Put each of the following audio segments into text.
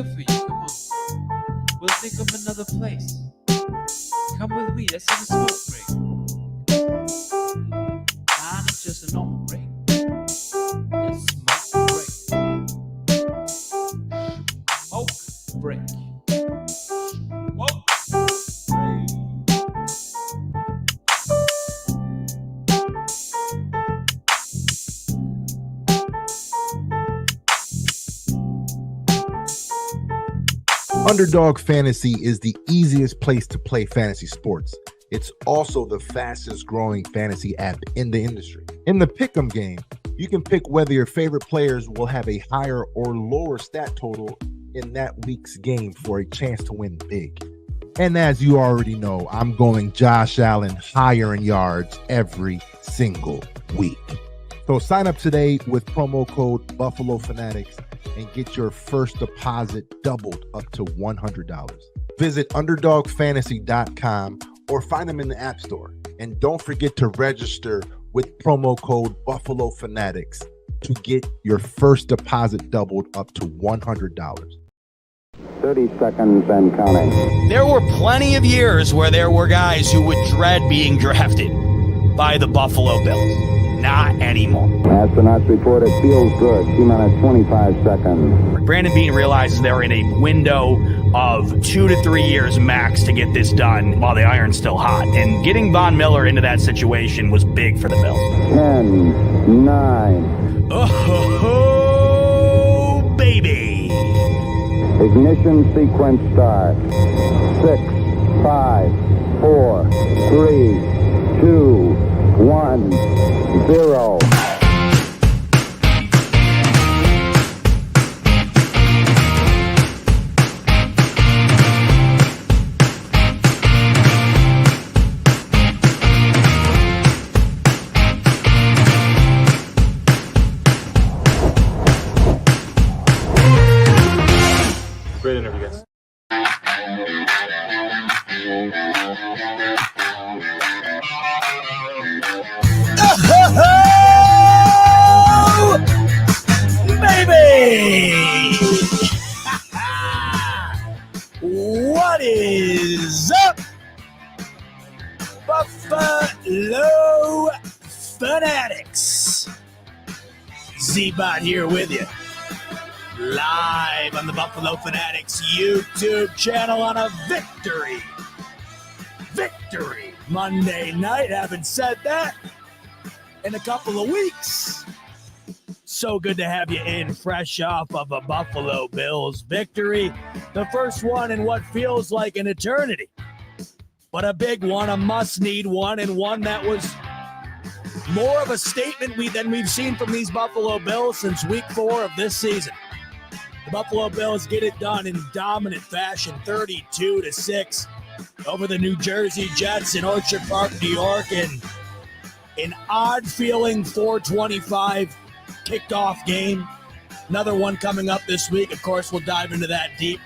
good for you. Come on. We'll think of another place. Come with me. Let's have a smoke break. Nah, not just a normal break. Let's smoke break. Smoke break. Smoke break. Underdog Fantasy is the easiest place to play fantasy sports. It's also the fastest growing fantasy app in the industry. In the pick'em game, you can pick whether your favorite players will have a higher or lower stat total in that week's game for a chance to win big. And as you already know, I'm going Josh Allen higher in yards every single week. So sign up today with promo code Buffalo Fanatics and get your first deposit doubled up to $100. Visit UnderdogFantasy.com or find them in the App Store. And don't forget to register with promo code Buffalo Fanatics to get your first deposit doubled up to $100. 30 seconds and counting. There were plenty of years where there were guys who would dread being drafted by the Buffalo Bills. Not anymore. Astronauts report it feels good. T-minus 25 seconds. Brandon Beane realizes they're in a window of 2 to 3 years max to get this done while the iron's still hot. And getting Von Miller into that situation was big for the Bills. 10, 9. Oh, baby. Ignition sequence start. 6, 5, 4, 3, 2, 1, 0. Great interview, guys. Oh, baby! What is up, Buffalo Fanatics? Z-Bot here with you, live on the Buffalo Fanatics YouTube channel on a victory Monday night. Haven't said that in a couple of weeks. So good to have you in, fresh off of a Buffalo Bills victory. The first one in what feels like an eternity, but a big one, a must-need one, and one that was more of a statement than we've seen from these Buffalo Bills since week 4 of this season. The Buffalo Bills get it done in dominant fashion, 32-6 over the New Jersey Jets in Orchard Park, New York, and an odd-feeling 425 kickoff game. Another one coming up this week. Of course, we'll dive into that deep.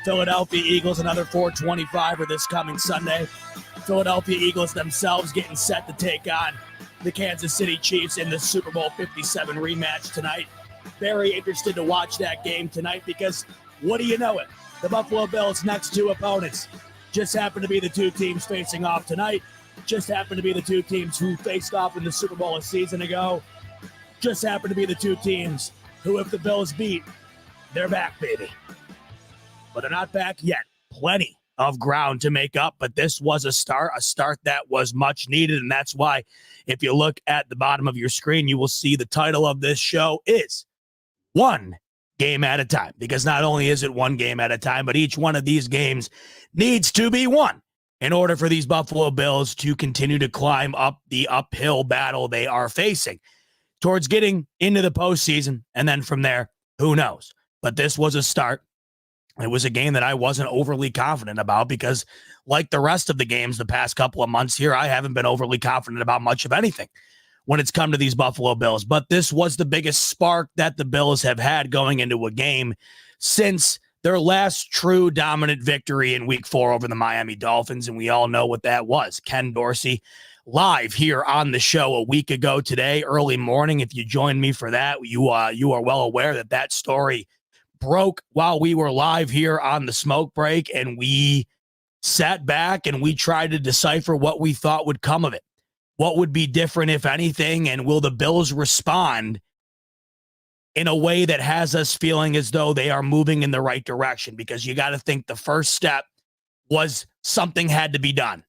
Philadelphia Eagles, another 425er this coming Sunday. Philadelphia Eagles themselves getting set to take on the Kansas City Chiefs in the Super Bowl 57 rematch tonight. Very interested to watch that game tonight because, what do you know it? The Buffalo Bills' next two opponents just happen to be the two teams facing off tonight. Just happen to be the two teams who faced off in the Super Bowl a season ago. Just happen to be the two teams who, if the Bills beat, they're back, baby. But they're not back yet. Plenty of ground to make up, but this was a start that was much needed, and that's why if you look at the bottom of your screen, you will see the title of this show is One Game at a Time, because not only is it one game at a time, but each one of these games needs to be won in order for these Buffalo Bills to continue to climb up the uphill battle they are facing towards getting into the postseason. And then from there, who knows? But this was a start. It was a game that I wasn't overly confident about because, like the rest of the games the past couple of months here, I haven't been overly confident about much of anything when it's come to these Buffalo Bills. But this was the biggest spark that the Bills have had going into a game since their last true dominant victory in week 4 over the Miami Dolphins. And we all know what that was. Ken Dorsey live here on the show a week ago today, early morning. If you joined me for that, you are well aware that story broke while we were live here on the smoke break, and we sat back and we tried to decipher what we thought would come of it. What would be different, if anything, and will the Bills respond in a way that has us feeling as though they are moving in the right direction? Because you got to think the first step was something had to be done.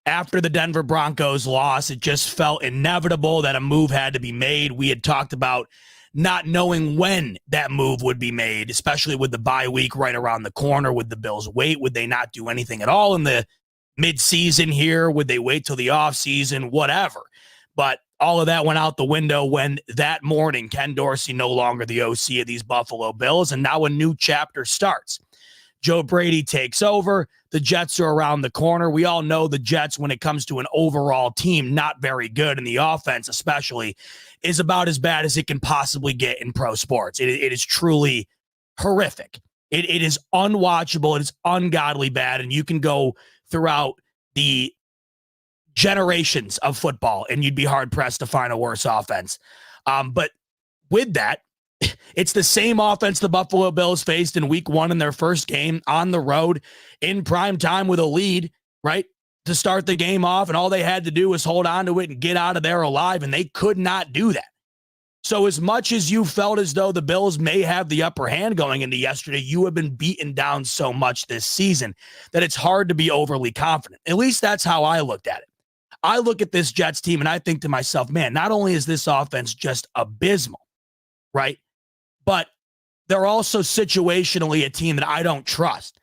After the Denver Broncos loss, it just felt inevitable that a move had to be made. We had talked about not knowing when that move would be made, especially with the bye week right around the corner. Would the Bills wait? Would they not do anything at all in the midseason here? Would they wait till the offseason? Whatever. But all of that went out the window when that morning, Ken Dorsey no longer the OC of these Buffalo Bills, and now a new chapter starts. Joe Brady takes over. The Jets are around the corner. We all know the Jets, when it comes to an overall team, not very good, and the offense especially is about as bad as it can possibly get in pro sports. It is truly horrific. It is unwatchable. It is ungodly bad, and you can go throughout the generations of football, and you'd be hard-pressed to find a worse offense. But with that, it's the same offense the Buffalo Bills faced in week 1 in their first game on the road in prime time with a lead, right, to start the game off. And all they had to do was hold on to it and get out of there alive, and they could not do that. So as much as you felt as though the Bills may have the upper hand going into yesterday, you have been beaten down so much this season that it's hard to be overly confident. At least that's how I looked at it. I look at this Jets team and I think to myself, man, not only is this offense just abysmal, right, but they're also situationally a team that I don't trust.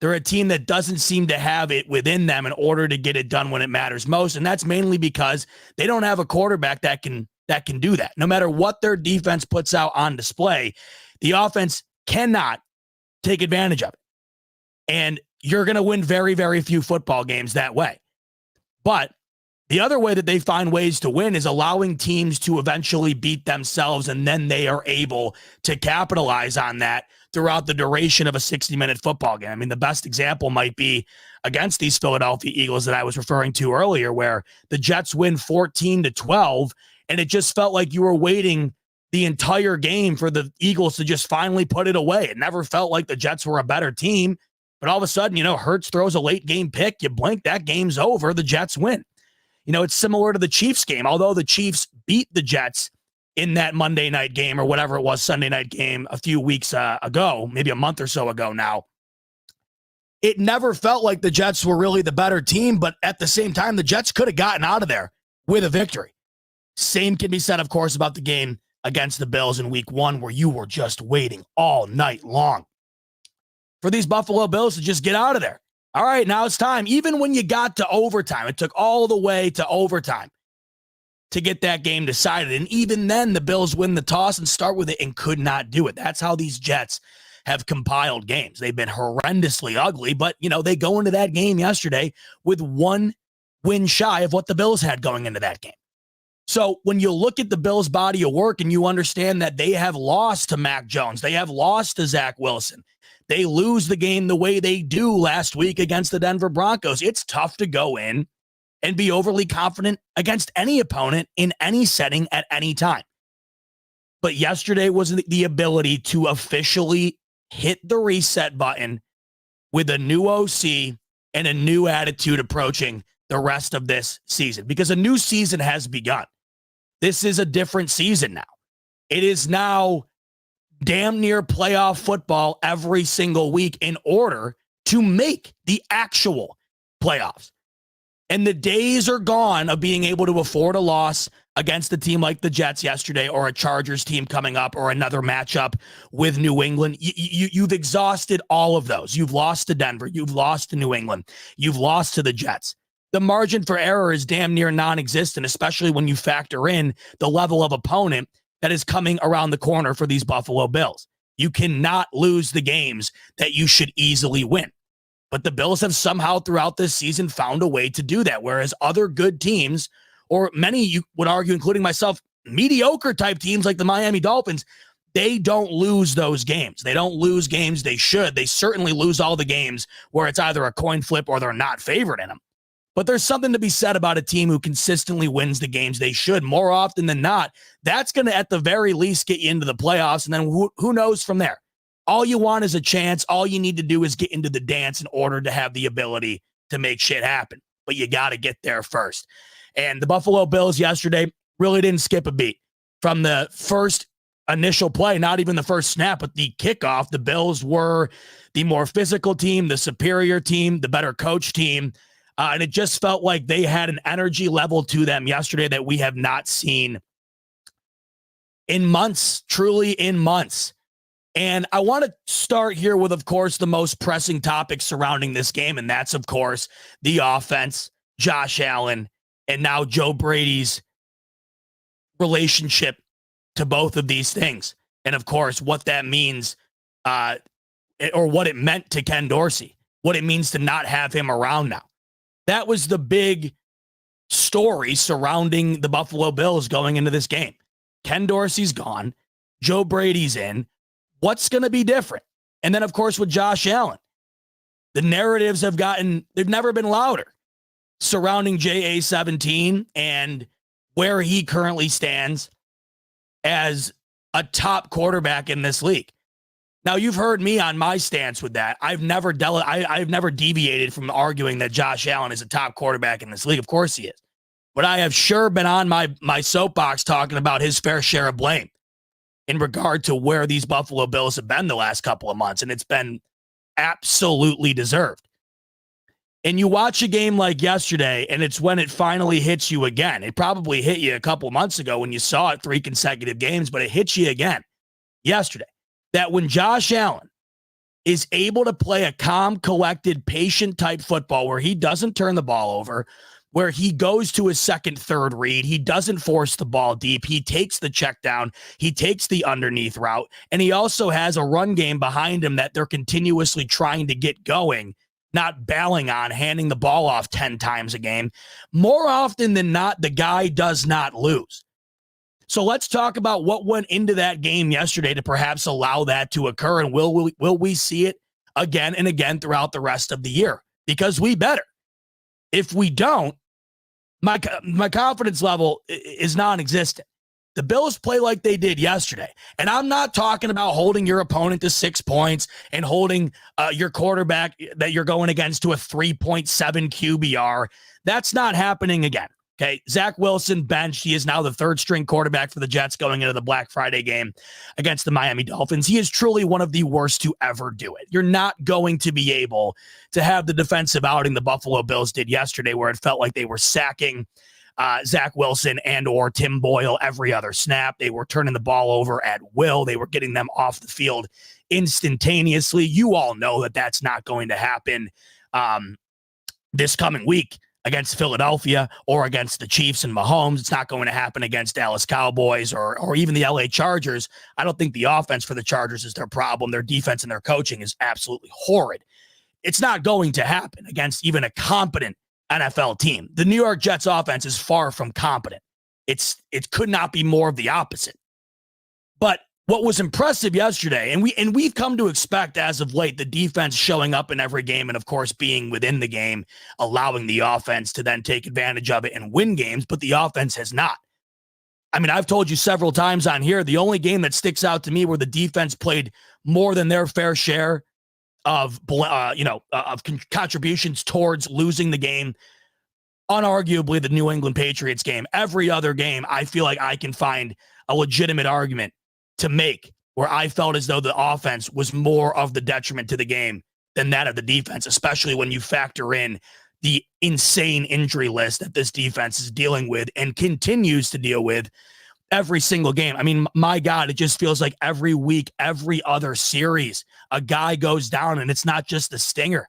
They're a team that doesn't seem to have it within them in order to get it done when it matters most. And that's mainly because they don't have a quarterback that can do that. No matter what their defense puts out on display, the offense cannot take advantage of it. And you're going to win very, very few football games that way. But the other way that they find ways to win is allowing teams to eventually beat themselves, and then they are able to capitalize on that throughout the duration of a 60-minute football game. I mean, the best example might be against these Philadelphia Eagles that I was referring to earlier, where the Jets win 14-12, and it just felt like you were waiting the entire game for the Eagles to just finally put it away. It never felt like the Jets were a better team, but all of a sudden, Hurts throws a late game pick, you blink, that game's over, the Jets win. It's similar to the Chiefs game. Although the Chiefs beat the Jets in that Monday night game or whatever it was, Sunday night game a few weeks ago, maybe a month or so ago now, it never felt like the Jets were really the better team, but at the same time, the Jets could have gotten out of there with a victory. Same can be said, of course, about the game against the Bills in week 1, where you were just waiting all night long for these Buffalo Bills to just get out of there. All right, now it's time. Even when you got to overtime, it took all the way to overtime to get that game decided. And even then, the Bills win the toss and start with it and could not do it. That's how these Jets have compiled games. They've been horrendously ugly, but, they go into that game yesterday with 1 win shy of what the Bills had going into that game. So when you look at the Bills' body of work and you understand that they have lost to Mac Jones, they have lost to Zach Wilson, they lose the game the way they do last week against the Denver Broncos, it's tough to go in and be overly confident against any opponent in any setting at any time. But yesterday was the ability to officially hit the reset button with a new OC and a new attitude approaching the rest of this season, because a new season has begun. This is a different season now. It is now damn near playoff football every single week in order to make the actual playoffs. And the days are gone of being able to afford a loss against a team like the Jets yesterday, or a Chargers team coming up, or another matchup with New England. You've exhausted all of those. You've lost to Denver. You've lost to New England. You've lost to the Jets. The margin for error is damn near non-existent, especially when you factor in the level of opponent that is coming around the corner for these Buffalo Bills. You cannot lose the games that you should easily win. But the Bills have somehow throughout this season found a way to do that, whereas other good teams, or many, you would argue, including myself, mediocre type teams like the Miami Dolphins, they don't lose those games. They don't lose games they should. They certainly lose all the games where it's either a coin flip or they're not favored in them. But there's something to be said about a team who consistently wins the games they should. More often than not, that's going to, at the very least, get you into the playoffs. And then who knows from there? All you want is a chance. All you need to do is get into the dance in order to have the ability to make shit happen. But you got to get there first. And the Buffalo Bills yesterday really didn't skip a beat. From the first initial play, not even the first snap, but the kickoff, the Bills were the more physical team, the superior team, the better coach team. And it just felt like they had an energy level to them yesterday that we have not seen in months, truly in months. And I want to start here with, of course, the most pressing topic surrounding this game. And that's, of course, the offense, Josh Allen, and now Joe Brady's relationship to both of these things. And, of course, what that means or what it meant to Ken Dorsey, what it means to not have him around now. That was the big story surrounding the Buffalo Bills going into this game. Ken Dorsey's gone. Joe Brady's in. What's going to be different? And then, of course, with Josh Allen, the narratives they've never been louder surrounding JA-17 and where he currently stands as a top quarterback in this league. Now, you've heard me on my stance with that. I've never deviated from arguing that Josh Allen is a top quarterback in this league. Of course he is. But I have sure been on my soapbox talking about his fair share of blame in regard to where these Buffalo Bills have been the last couple of months, and it's been absolutely deserved. And you watch a game like yesterday, and it's when it finally hits you again. It probably hit you a couple months ago when you saw it 3 consecutive games, but it hits you again yesterday. That when Josh Allen is able to play a calm, collected, patient-type football where he doesn't turn the ball over, where he goes to his second, third read. He doesn't force the ball deep. He takes the check down. He takes the underneath route. And he also has a run game behind him that they're continuously trying to get going, not bailing on, handing the ball off 10 times a game. More often than not, the guy does not lose. So let's talk about what went into that game yesterday to perhaps allow that to occur. And will we see it again and again throughout the rest of the year? Because we better. If we don't, my confidence level is non-existent. The Bills play like they did yesterday. And I'm not talking about holding your opponent to 6 points and holding your quarterback that you're going against to a 3.7 QBR. That's not happening again. Okay, Zach Wilson benched. He is now the third-string quarterback for the Jets going into the Black Friday game against the Miami Dolphins. He is truly one of the worst to ever do it. You're not going to be able to have the defensive outing the Buffalo Bills did yesterday where it felt like they were sacking Zach Wilson and or Tim Boyle every other snap. They were turning the ball over at will. They were getting them off the field instantaneously. You all know that that's not going to happen this coming week against Philadelphia or against the Chiefs and Mahomes. It's not going to happen against Dallas Cowboys or even the LA Chargers. I don't think the offense for the Chargers is their problem. Their defense and their coaching is absolutely horrid. It's not going to happen against even a competent NFL team. The New York Jets offense is far from competent. It could not be more of the opposite. But what was impressive yesterday, and we've come to expect as of late, the defense showing up in every game and, of course, being within the game, allowing the offense to then take advantage of it and win games, but the offense has not. I mean, I've told you several times on here, the only game that sticks out to me where the defense played more than their fair share of contributions towards losing the game, unarguably the New England Patriots game. Every other game, I feel like I can find a legitimate argument to make where I felt as though the offense was more of the detriment to the game than that of the defense, especially when you factor in the insane injury list that this defense is dealing with and continues to deal with every single game. I mean, my God, it just feels like every week, every other series, a guy goes down, and it's not just the stinger.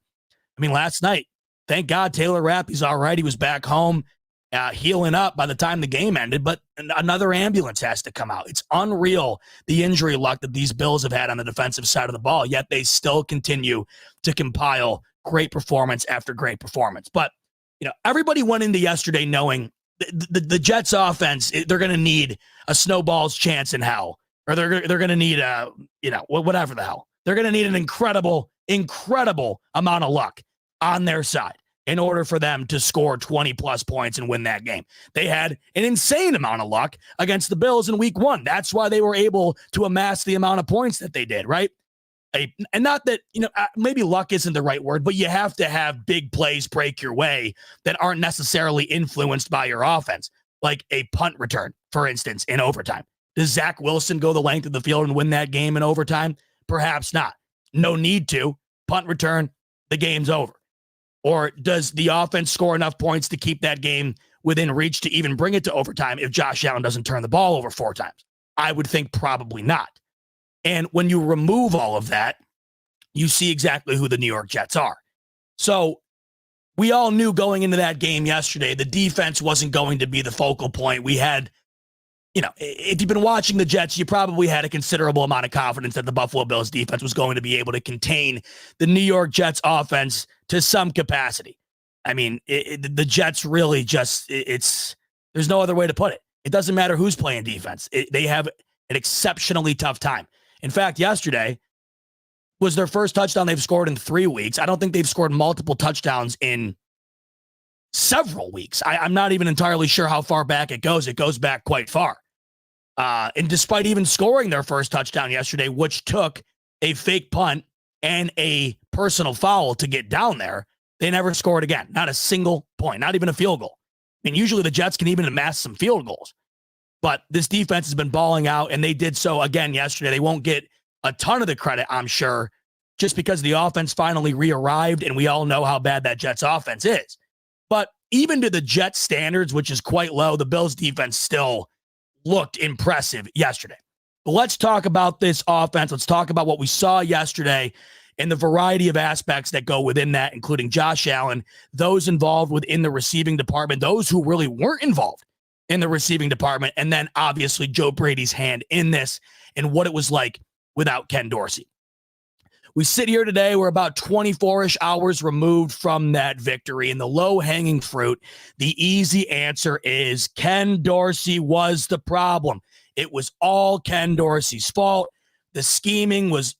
I mean, last night, thank God Taylor Rapp, he's all right. He was back home healing up by the time the game ended, but another ambulance has to come out. It's unreal, the injury luck that these Bills have had on the defensive side of the ball, yet they still continue to compile great performance after great performance. But, everybody went into yesterday knowing the Jets offense, they're going to need a snowball's chance in hell, or they're going to need whatever the hell. They're going to need an incredible amount of luck on their side. in order for them to score 20-plus points and win that game. They had an insane amount of luck against the Bills in week 1. That's why they were able to amass the amount of points that they did, right? And not that, maybe luck isn't the right word, but you have to have big plays break your way that aren't necessarily influenced by your offense, like a punt return, for instance, in overtime. Does Zach Wilson go the length of the field and win that game in overtime? Perhaps not. No need to. Punt return, the game's over. Or does the offense score enough points to keep that game within reach to even bring it to overtime if Josh Allen doesn't turn the ball over 4 times? I would think probably not. And when you remove all of that, you see exactly who the New York Jets are. So we all knew going into that game yesterday, the defense wasn't going to be the focal point. We had, if you've been watching the Jets, you probably had a considerable amount of confidence that the Buffalo Bills defense was going to be able to contain the New York Jets offense to some capacity. I mean, the Jets really there's no other way to put it. It doesn't matter who's playing defense. They have an exceptionally tough time. In fact, yesterday was their first touchdown they've scored in 3 weeks. I don't think they've scored multiple touchdowns in several weeks. I'm not even entirely sure how far back it goes. It goes back quite far. And despite even scoring their first touchdown yesterday, which took a fake punt and a personal foul to get down there, they never scored again. Not a single point, not even a field goal. I mean, usually the Jets can even amass some field goals. But this defense has been balling out, and they did so again yesterday. They won't get a ton of the credit, I'm sure, just because the offense finally re-arrived, and we all know how bad that Jets offense is. But even to the Jets standards, which is quite low, the Bills defense still looked impressive yesterday. But let's talk about this offense. Let's talk about what we saw yesterday and the variety of aspects that go within that, including Josh Allen, those involved within the receiving department, those who really weren't involved in the receiving department, and then obviously Joe Brady's hand in this and what it was like without Ken Dorsey. We sit here today, we're about 24-ish hours removed from that victory, and the low-hanging fruit, the easy answer is Ken Dorsey was the problem. It was all Ken Dorsey's fault. The scheming was,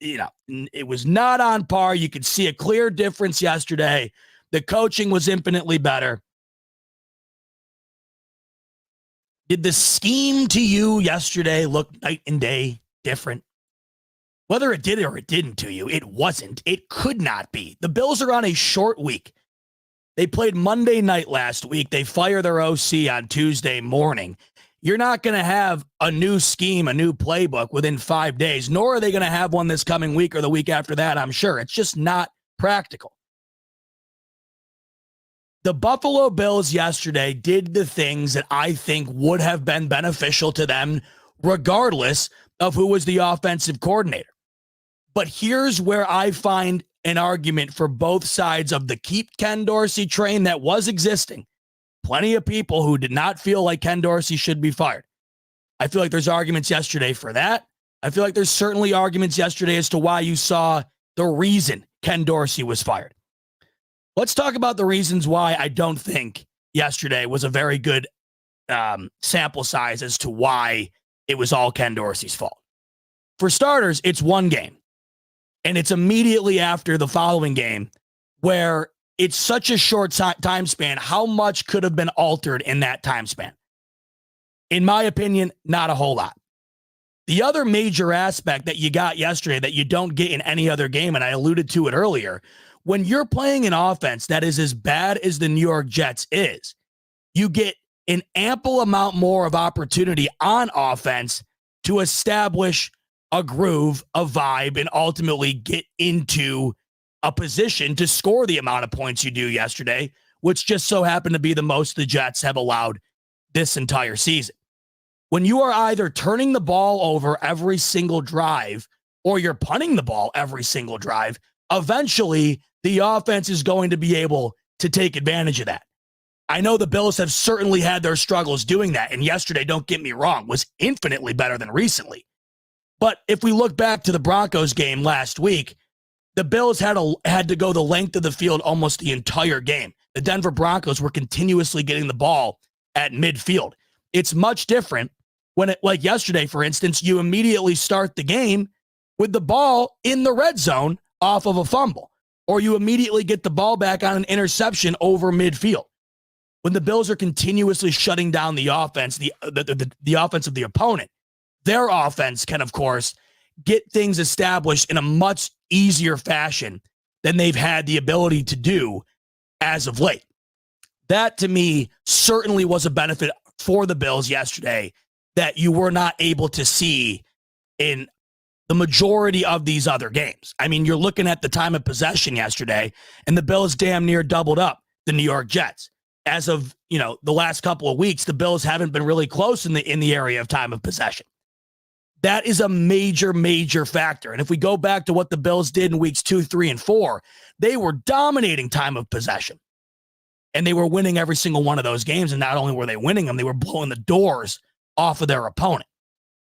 it was not on par. You could see a clear difference yesterday. The coaching was infinitely better. Did the scheme to you yesterday look night and day different? Whether it did or it didn't to you, it wasn't. It could not be. The Bills are on a short week. They played Monday night last week. They fire their OC on Tuesday morning. You're not going to have a new scheme, a new playbook within 5 days, nor are they going to have one this coming week or the week after that, I'm sure. It's just not practical. The Buffalo Bills yesterday did the things that I think would have been beneficial to them regardless of who was the offensive coordinator. But here's where I find an argument for both sides of the keep Ken Dorsey train that was existing. Plenty of people who did not feel like Ken Dorsey should be fired. I feel like there's arguments yesterday for that. I feel like there's certainly arguments yesterday as to why you saw the reason Ken Dorsey was fired. Let's talk about the reasons why I don't think yesterday was a very good sample size as to why it was all Ken Dorsey's fault. For starters, it's one game. And it's immediately after the following game where it's such a short time span. How much could have been altered in that time span? In my opinion, not a whole lot. The other major aspect that you got yesterday that you don't get in any other game, and I alluded to it earlier, when you're playing an offense that is as bad as the New York Jets is, you get an ample amount more of opportunity on offense to establish a groove, a vibe, and ultimately get into a position to score the amount of points you do yesterday, which just so happened to be the most the Jets have allowed this entire season. When you are either turning the ball over every single drive or you're punting the ball every single drive, eventually the offense is going to be able to take advantage of that. I know the Bills have certainly had their struggles doing that, and yesterday, don't get me wrong, was infinitely better than recently. But if we look back to the Broncos game last week, the Bills had to go the length of the field almost the entire game. The Denver Broncos were continuously getting the ball at midfield. It's much different when, like yesterday, for instance, you immediately start the game with the ball in the red zone off of a fumble, or you immediately get the ball back on an interception over midfield. When the Bills are continuously shutting down the offense, the offense of the opponent, their offense can, of course, get things established in a much easier fashion than they've had the ability to do as of late. That, to me, certainly was a benefit for the Bills yesterday that you were not able to see in the majority of these other games. I mean, you're looking at the time of possession yesterday, and the Bills damn near doubled up the New York Jets. As of, the last couple of weeks, the Bills haven't been really close in the area of time of possession. That is a major, major factor. And if we go back to what the Bills did in weeks 2, 3, and 4, they were dominating time of possession. And they were winning every single one of those games. And not only were they winning them, they were blowing the doors off of their opponent.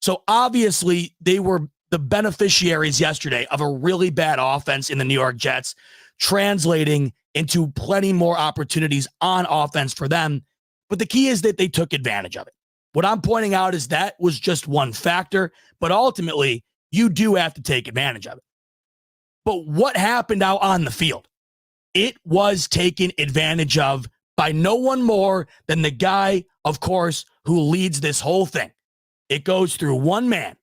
So obviously, they were the beneficiaries yesterday of a really bad offense in the New York Jets, translating into plenty more opportunities on offense for them. But the key is that they took advantage of it. What I'm pointing out is that was just one factor, but ultimately, you do have to take advantage of it. But what happened out on the field? It was taken advantage of by no one more than the guy, of course, who leads this whole thing. It goes through one man,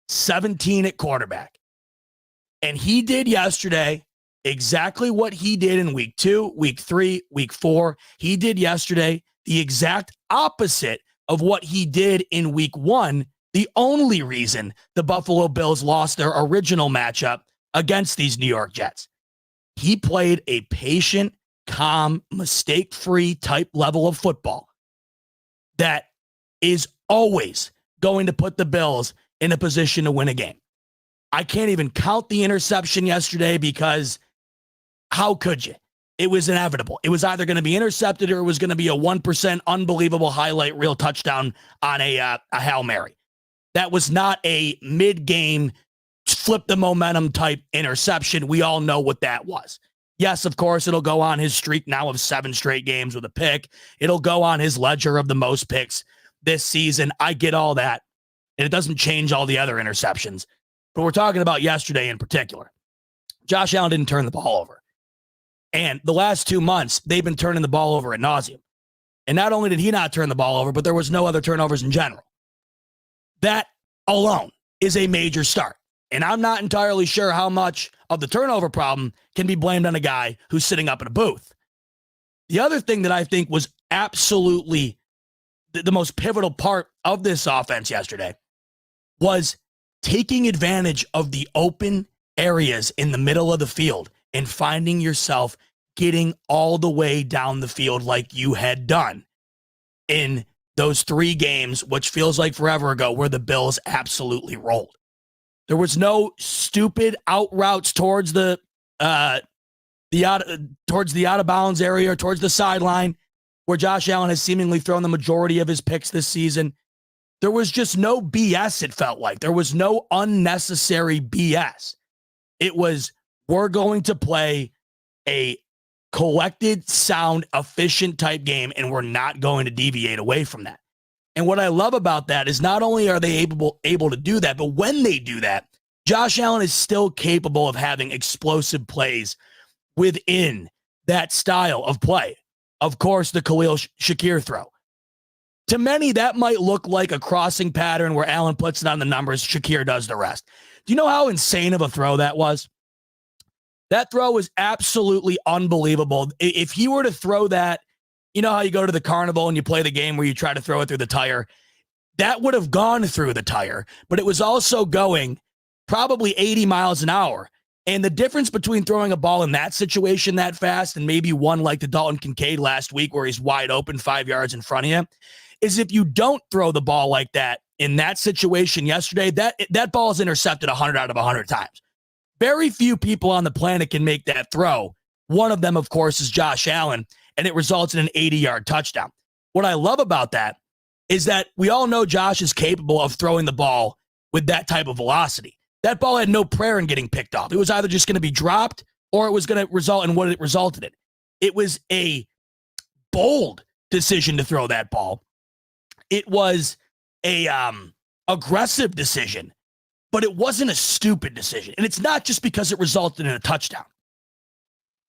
17 at quarterback. And he did yesterday exactly what he did in week 2, week 3, week 4. He did yesterday the exact opposite of what he did in week 1, the only reason the Buffalo Bills lost their original matchup against these New York Jets. He played a patient, calm, mistake-free type level of football that is always going to put the Bills in a position to win a game. I can't even count the interception yesterday because how could you? It was inevitable. It was either going to be intercepted or it was going to be a 1% unbelievable highlight reel touchdown on a Hail Mary. That was not a mid-game flip the momentum type interception. We all know what that was. Yes, of course, it'll go on his streak now of 7 straight games with a pick. It'll go on his ledger of the most picks this season. I get all that. And it doesn't change all the other interceptions. But we're talking about yesterday in particular. Josh Allen didn't turn the ball over. And the last 2 months, they've been turning the ball over ad nauseum. And not only did he not turn the ball over, but there was no other turnovers in general. That alone is a major start. And I'm not entirely sure how much of the turnover problem can be blamed on a guy who's sitting up in a booth. The other thing that I think was absolutely the most pivotal part of this offense yesterday was taking advantage of the open areas in the middle of the field and finding yourself getting all the way down the field like you had done in those 3 games, which feels like forever ago, where the Bills absolutely rolled. There was no stupid out routes towards the out of bounds area or towards the sideline where Josh Allen has seemingly thrown the majority of his picks this season. There was just no BS, it felt like. There was no unnecessary BS. It was, we're going to play a collected, sound, efficient type game, and we're not going to deviate away from that. And what I love about that is not only are they able to do that, but when they do that, Josh Allen is still capable of having explosive plays within that style of play. Of course, the Khalil Shakir throw. To many, that might look like a crossing pattern where Allen puts it on the numbers, Shakir does the rest. Do you know how insane of a throw that was? That throw was absolutely unbelievable. If he were to throw that, you know how you go to the carnival and you play the game where you try to throw it through the tire? That would have gone through the tire, but it was also going probably 80 miles an hour. And the difference between throwing a ball in that situation that fast and maybe one like the Dalton Kincaid last week where he's wide open 5 yards in front of you is if you don't throw the ball like that in that situation yesterday, that ball is intercepted 100 out of 100 times. Very few people on the planet can make that throw. One of them, of course, is Josh Allen, and it results in an 80-yard touchdown. What I love about that is that we all know Josh is capable of throwing the ball with that type of velocity. That ball had no prayer in getting picked off. It was either just going to be dropped or it was going to result in what it resulted in. It was a bold decision to throw that ball. It was a aggressive decision, but it wasn't a stupid decision. And it's not just because it resulted in a touchdown.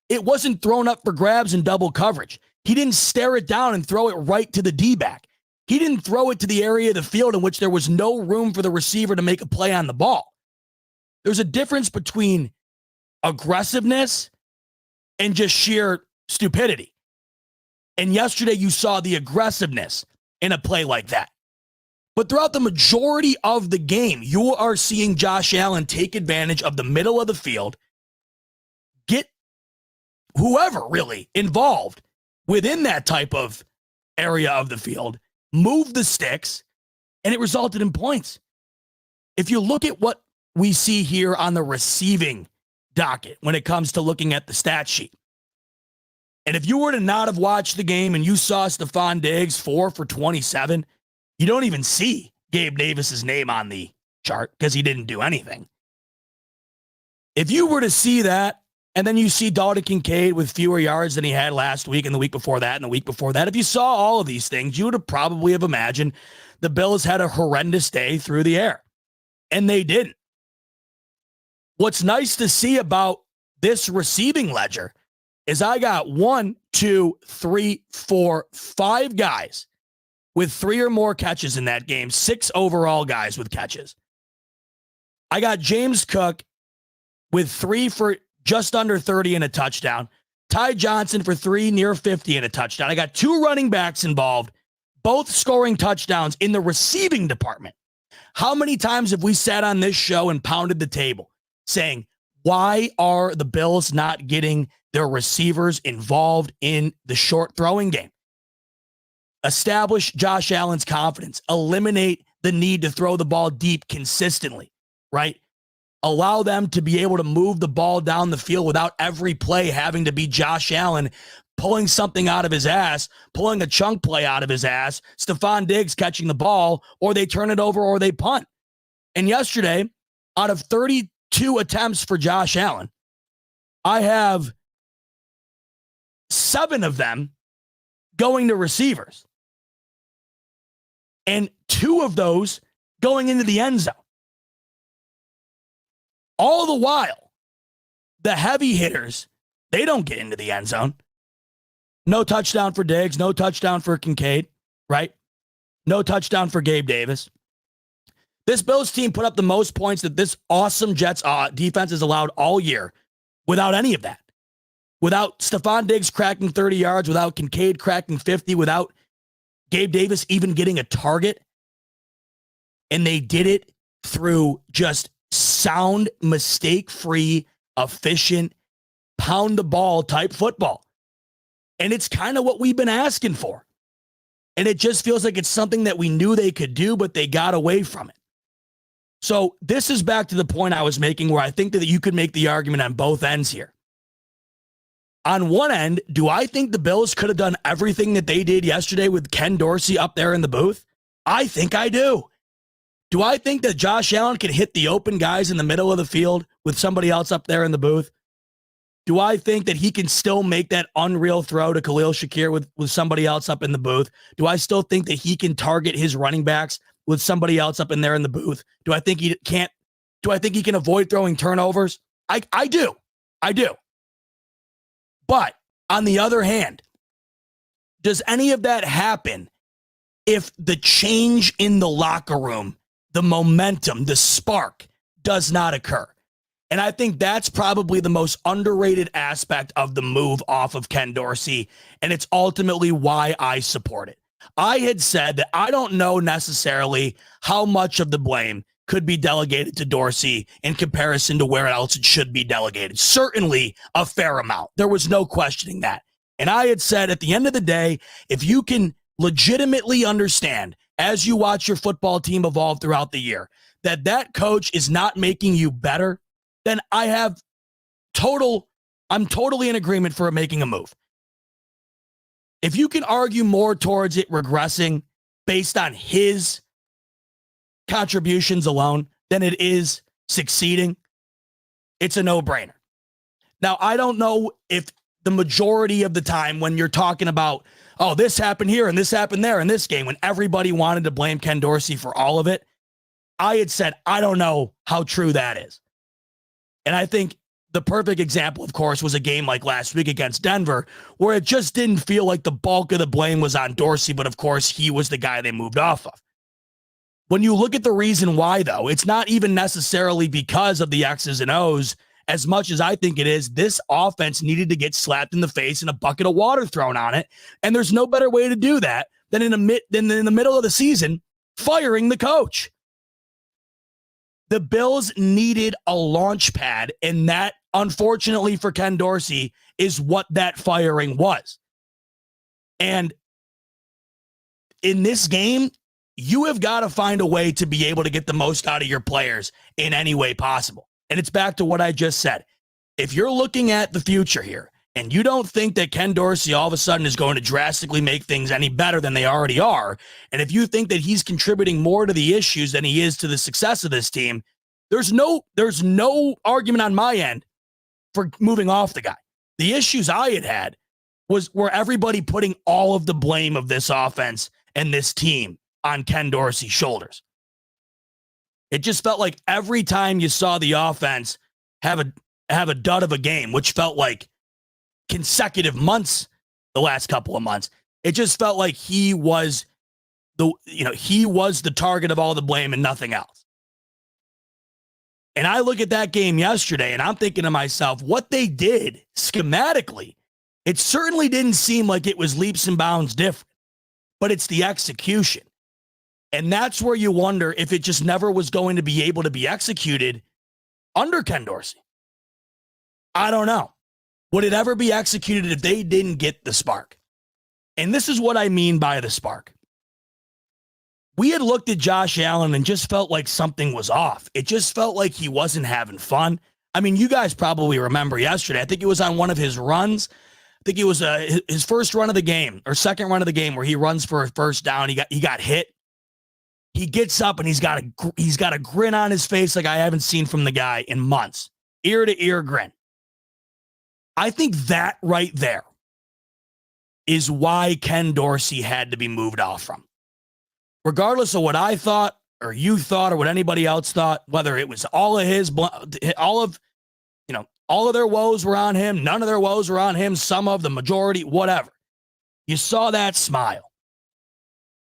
It wasn't thrown up for grabs in double coverage. He didn't stare it down and throw it right to the D-back. He didn't throw it to the area of the field in which there was no room for the receiver to make a play on the ball. There's a difference between aggressiveness and just sheer stupidity. And yesterday you saw the aggressiveness in a play like that. But throughout the majority of the game, you are seeing Josh Allen take advantage of the middle of the field, get whoever really involved within that type of area of the field, move the sticks, and it resulted in points. If you look at what we see here on the receiving docket when it comes to looking at the stat sheet, and if you were to not have watched the game and you saw Stephon Diggs 4 for 27, you don't even see Gabe Davis's name on the chart because he didn't do anything. If you were to see that, and then you see Dalton Kincaid with fewer yards than he had last week and the week before that and the week before that, if you saw all of these things, you would have probably have imagined the Bills had a horrendous day through the air. And they didn't. What's nice to see about this receiving ledger is I got 1, 2, 3, 4, 5 guys with 3 or more catches in that game, 6 overall guys with catches. I got James Cook with 3 for just under 30 and a touchdown. Ty Johnson for 3 near 50 and a touchdown. I got 2 running backs involved, both scoring touchdowns in the receiving department. How many times have we sat on this show and pounded the table saying, why are the Bills not getting their receivers involved in the short throwing game? Establish Josh Allen's confidence. Eliminate the need to throw the ball deep consistently, right? Allow them to be able to move the ball down the field without every play having to be Josh Allen pulling something out of his ass, pulling a chunk play out of his ass, Stephon Diggs catching the ball, or they turn it over or they punt. And yesterday, out of 32 attempts for Josh Allen, I have 7 of them going to receivers. And 2 of those going into the end zone. All the while, the heavy hitters, they don't get into the end zone. No touchdown for Diggs, no touchdown for Kincaid, right? No touchdown for Gabe Davis. This Bills team put up the most points that this awesome Jets defense has allowed all year without any of that. Without Stephon Diggs cracking 30 yards, without Kincaid cracking 50, without Gabe Davis even getting a target. And they did it through just sound, mistake-free, efficient, pound the ball type football. And it's kind of what we've been asking for. And it just feels like it's something that we knew they could do, but they got away from it. So this is back to the point I was making where I think that you could make the argument on both ends here. On one end, do I think the Bills could have done everything that they did yesterday with Ken Dorsey up there in the booth? I think I do. Do I think that Josh Allen can hit the open guys in the middle of the field with somebody else up there in the booth? Do I think that he can still make that unreal throw to Khalil Shakir with somebody else up in the booth? Do I still think that he can target his running backs with somebody else up in there in the booth? Do I think he can't? Do I think he can avoid throwing turnovers? I do. I do. But on the other hand, does any of that happen if the change in the locker room, the momentum, the spark does not occur? And I think that's probably the most underrated aspect of the move off of Ken Dorsey, and it's ultimately why I support it. I had said that I don't know necessarily how much of the blame could be delegated to Dorsey in comparison to where else it should be delegated. Certainly a fair amount. There was no questioning that. And I had said at the end of the day, if you can legitimately understand as you watch your football team evolve throughout the year, that coach is not making you better, then I'm totally in agreement for making a move. If you can argue more towards it regressing based on his contributions alone than it is succeeding, it's a no-brainer. Now, I don't know if the majority of the time when you're talking about, oh, this happened here and this happened there in this game, when everybody wanted to blame Ken Dorsey for all of it, I had said, I don't know how true that is. And I think the perfect example, of course, was a game like last week against Denver, where it just didn't feel like the bulk of the blame was on Dorsey, but of course, he was the guy they moved off of. When you look at the reason why, though, it's not even necessarily because of the X's and O's, as much as I think it is. This offense needed to get slapped in the face and a bucket of water thrown on it, and there's no better way to do that than in the middle of the season, firing the coach. The Bills needed a launch pad, and that, unfortunately for Ken Dorsey, is what that firing was. And in this game, you have got to find a way to be able to get the most out of your players in any way possible. And it's back to what I just said. If you're looking at the future here and you don't think that Ken Dorsey all of a sudden is going to drastically make things any better than they already are, and if you think that he's contributing more to the issues than he is to the success of this team, there's no argument on my end for moving off the guy. The issues I had were everybody putting all of the blame of this offense and this team on Ken Dorsey's shoulders. It just felt like every time you saw the offense have a dud of a game, which felt like consecutive months, the last couple of months, it just felt like he was the target of all the blame and nothing else. And I look at that game yesterday and I'm thinking to myself, what they did schematically, it certainly didn't seem like it was leaps and bounds different, but it's the execution. And that's where you wonder if it just never was going to be able to be executed under Ken Dorsey. I don't know. Would it ever be executed if they didn't get the spark? And this is what I mean by the spark. We had looked at Josh Allen and just felt like something was off. It just felt like he wasn't having fun. I mean, you guys probably remember yesterday. I think it was on one of his runs. I think it was his first run of the game or second run of the game where he runs for a first down. He got hit. He gets up and he's got a grin on his face like I haven't seen from the guy in months. Ear to ear grin. I think that right there is why Ken Dorsey had to be moved off from. Regardless of what I thought or you thought or what anybody else thought, whether it was all of their woes were on him, none of their woes were on him, some of the majority, whatever. You saw that smile.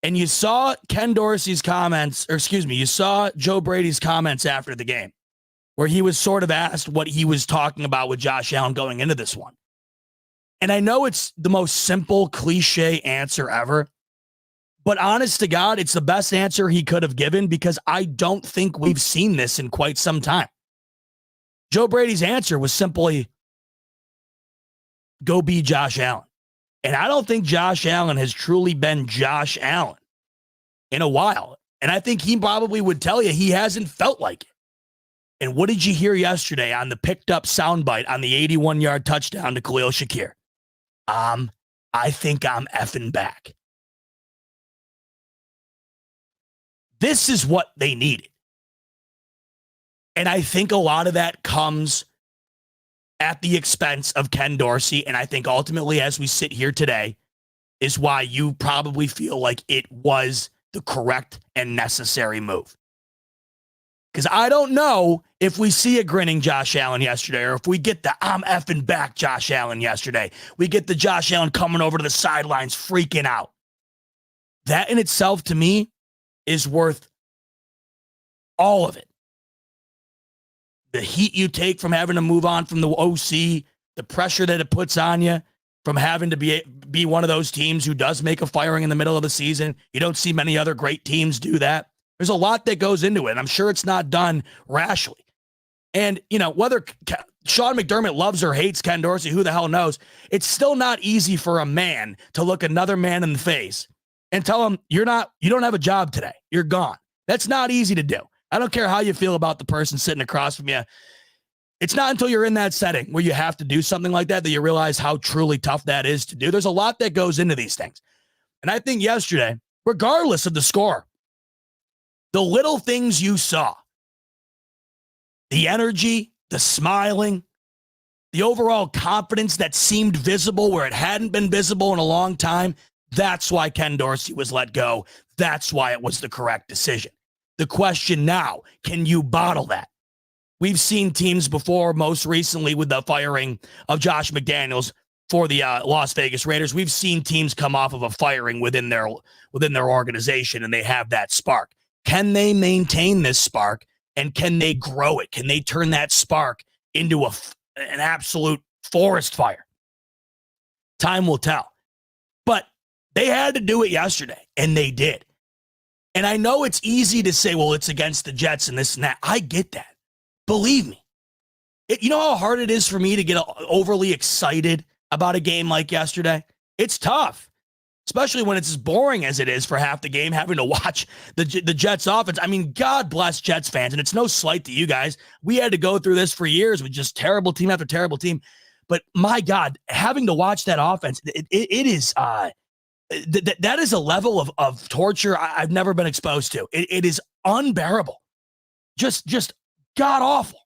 And you saw Ken Dorsey's comments, you saw Joe Brady's comments after the game, where he was sort of asked what he was talking about with Josh Allen going into this one. And I know it's the most simple, cliche answer ever, but honest to God, it's the best answer he could have given because I don't think we've seen this in quite some time. Joe Brady's answer was simply, go be Josh Allen. And I don't think Josh Allen has truly been Josh Allen in a while. And I think he probably would tell you he hasn't felt like it. And what did you hear yesterday on the picked up soundbite on the 81-yard touchdown to Khalil Shakir? I think I'm effing back. This is what they needed. And I think a lot of that comes at the expense of Ken Dorsey. And I think ultimately, as we sit here today, is why you probably feel like it was the correct and necessary move. Because I don't know if we see a grinning Josh Allen yesterday or if we get the I'm effing back Josh Allen yesterday. We get the Josh Allen coming over to the sidelines freaking out. That in itself, to me, is worth all of it. The heat you take from having to move on from the OC, the pressure that it puts on you from having to be one of those teams who does make a firing in the middle of the season. You don't see many other great teams do that. There's a lot that goes into it. And I'm sure it's not done rashly. And, whether Sean McDermott loves or hates Ken Dorsey, who the hell knows, it's still not easy for a man to look another man in the face and tell him, you don't have a job today. You're gone. That's not easy to do. I don't care how you feel about the person sitting across from you. It's not until you're in that setting where you have to do something like that you realize how truly tough that is to do. There's a lot that goes into these things. And I think yesterday, regardless of the score, the little things you saw, the energy, the smiling, the overall confidence that seemed visible where it hadn't been visible in a long time, that's why Ken Dorsey was let go. That's why it was the correct decision. The question now, can you bottle that? We've seen teams before, most recently with the firing of Josh McDaniels for the Las Vegas Raiders. We've seen teams come off of a firing within their organization, and they have that spark. Can they maintain this spark, and can they grow it? Can they turn that spark into an absolute forest fire? Time will tell. But they had to do it yesterday, and they did. And I know it's easy to say, well, it's against the Jets and this and that. I get that. Believe me. You know how hard it is for me to get overly excited about a game like yesterday? It's tough, especially when it's as boring as it is for half the game, having to watch the Jets offense. I mean, God bless Jets fans, and it's no slight to you guys. We had to go through this for years with just terrible team after terrible team. But my God, having to watch that offense, it is that is a level of torture I've never been exposed to. It is unbearable, just god awful.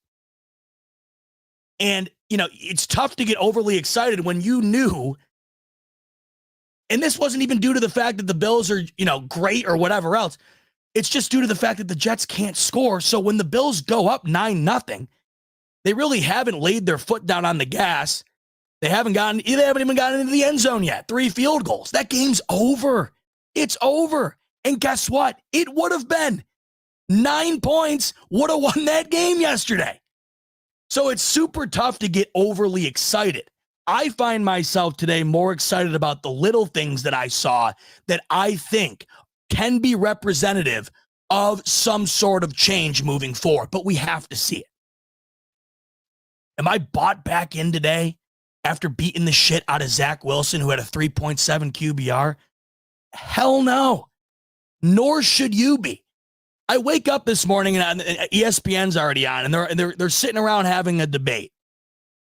And it's tough to get overly excited when you knew. And this wasn't even due to the fact that the Bills are, great or whatever else. It's just due to the fact that the Jets can't score. So when the Bills go up 9-0, they really haven't laid their foot down on the gas. They haven't even gotten into the end zone yet. 3 field goals. That game's over. It's over. And guess what? It would have been 9 points, would have won that game yesterday. So it's super tough to get overly excited. I find myself today more excited about the little things that I saw that I think can be representative of some sort of change moving forward, but we have to see it. Am I bought back in today after beating the shit out of Zach Wilson, who had a 3.7 QBR? Hell no. Nor should you be. I wake up this morning and ESPN's already on, and they're sitting around having a debate.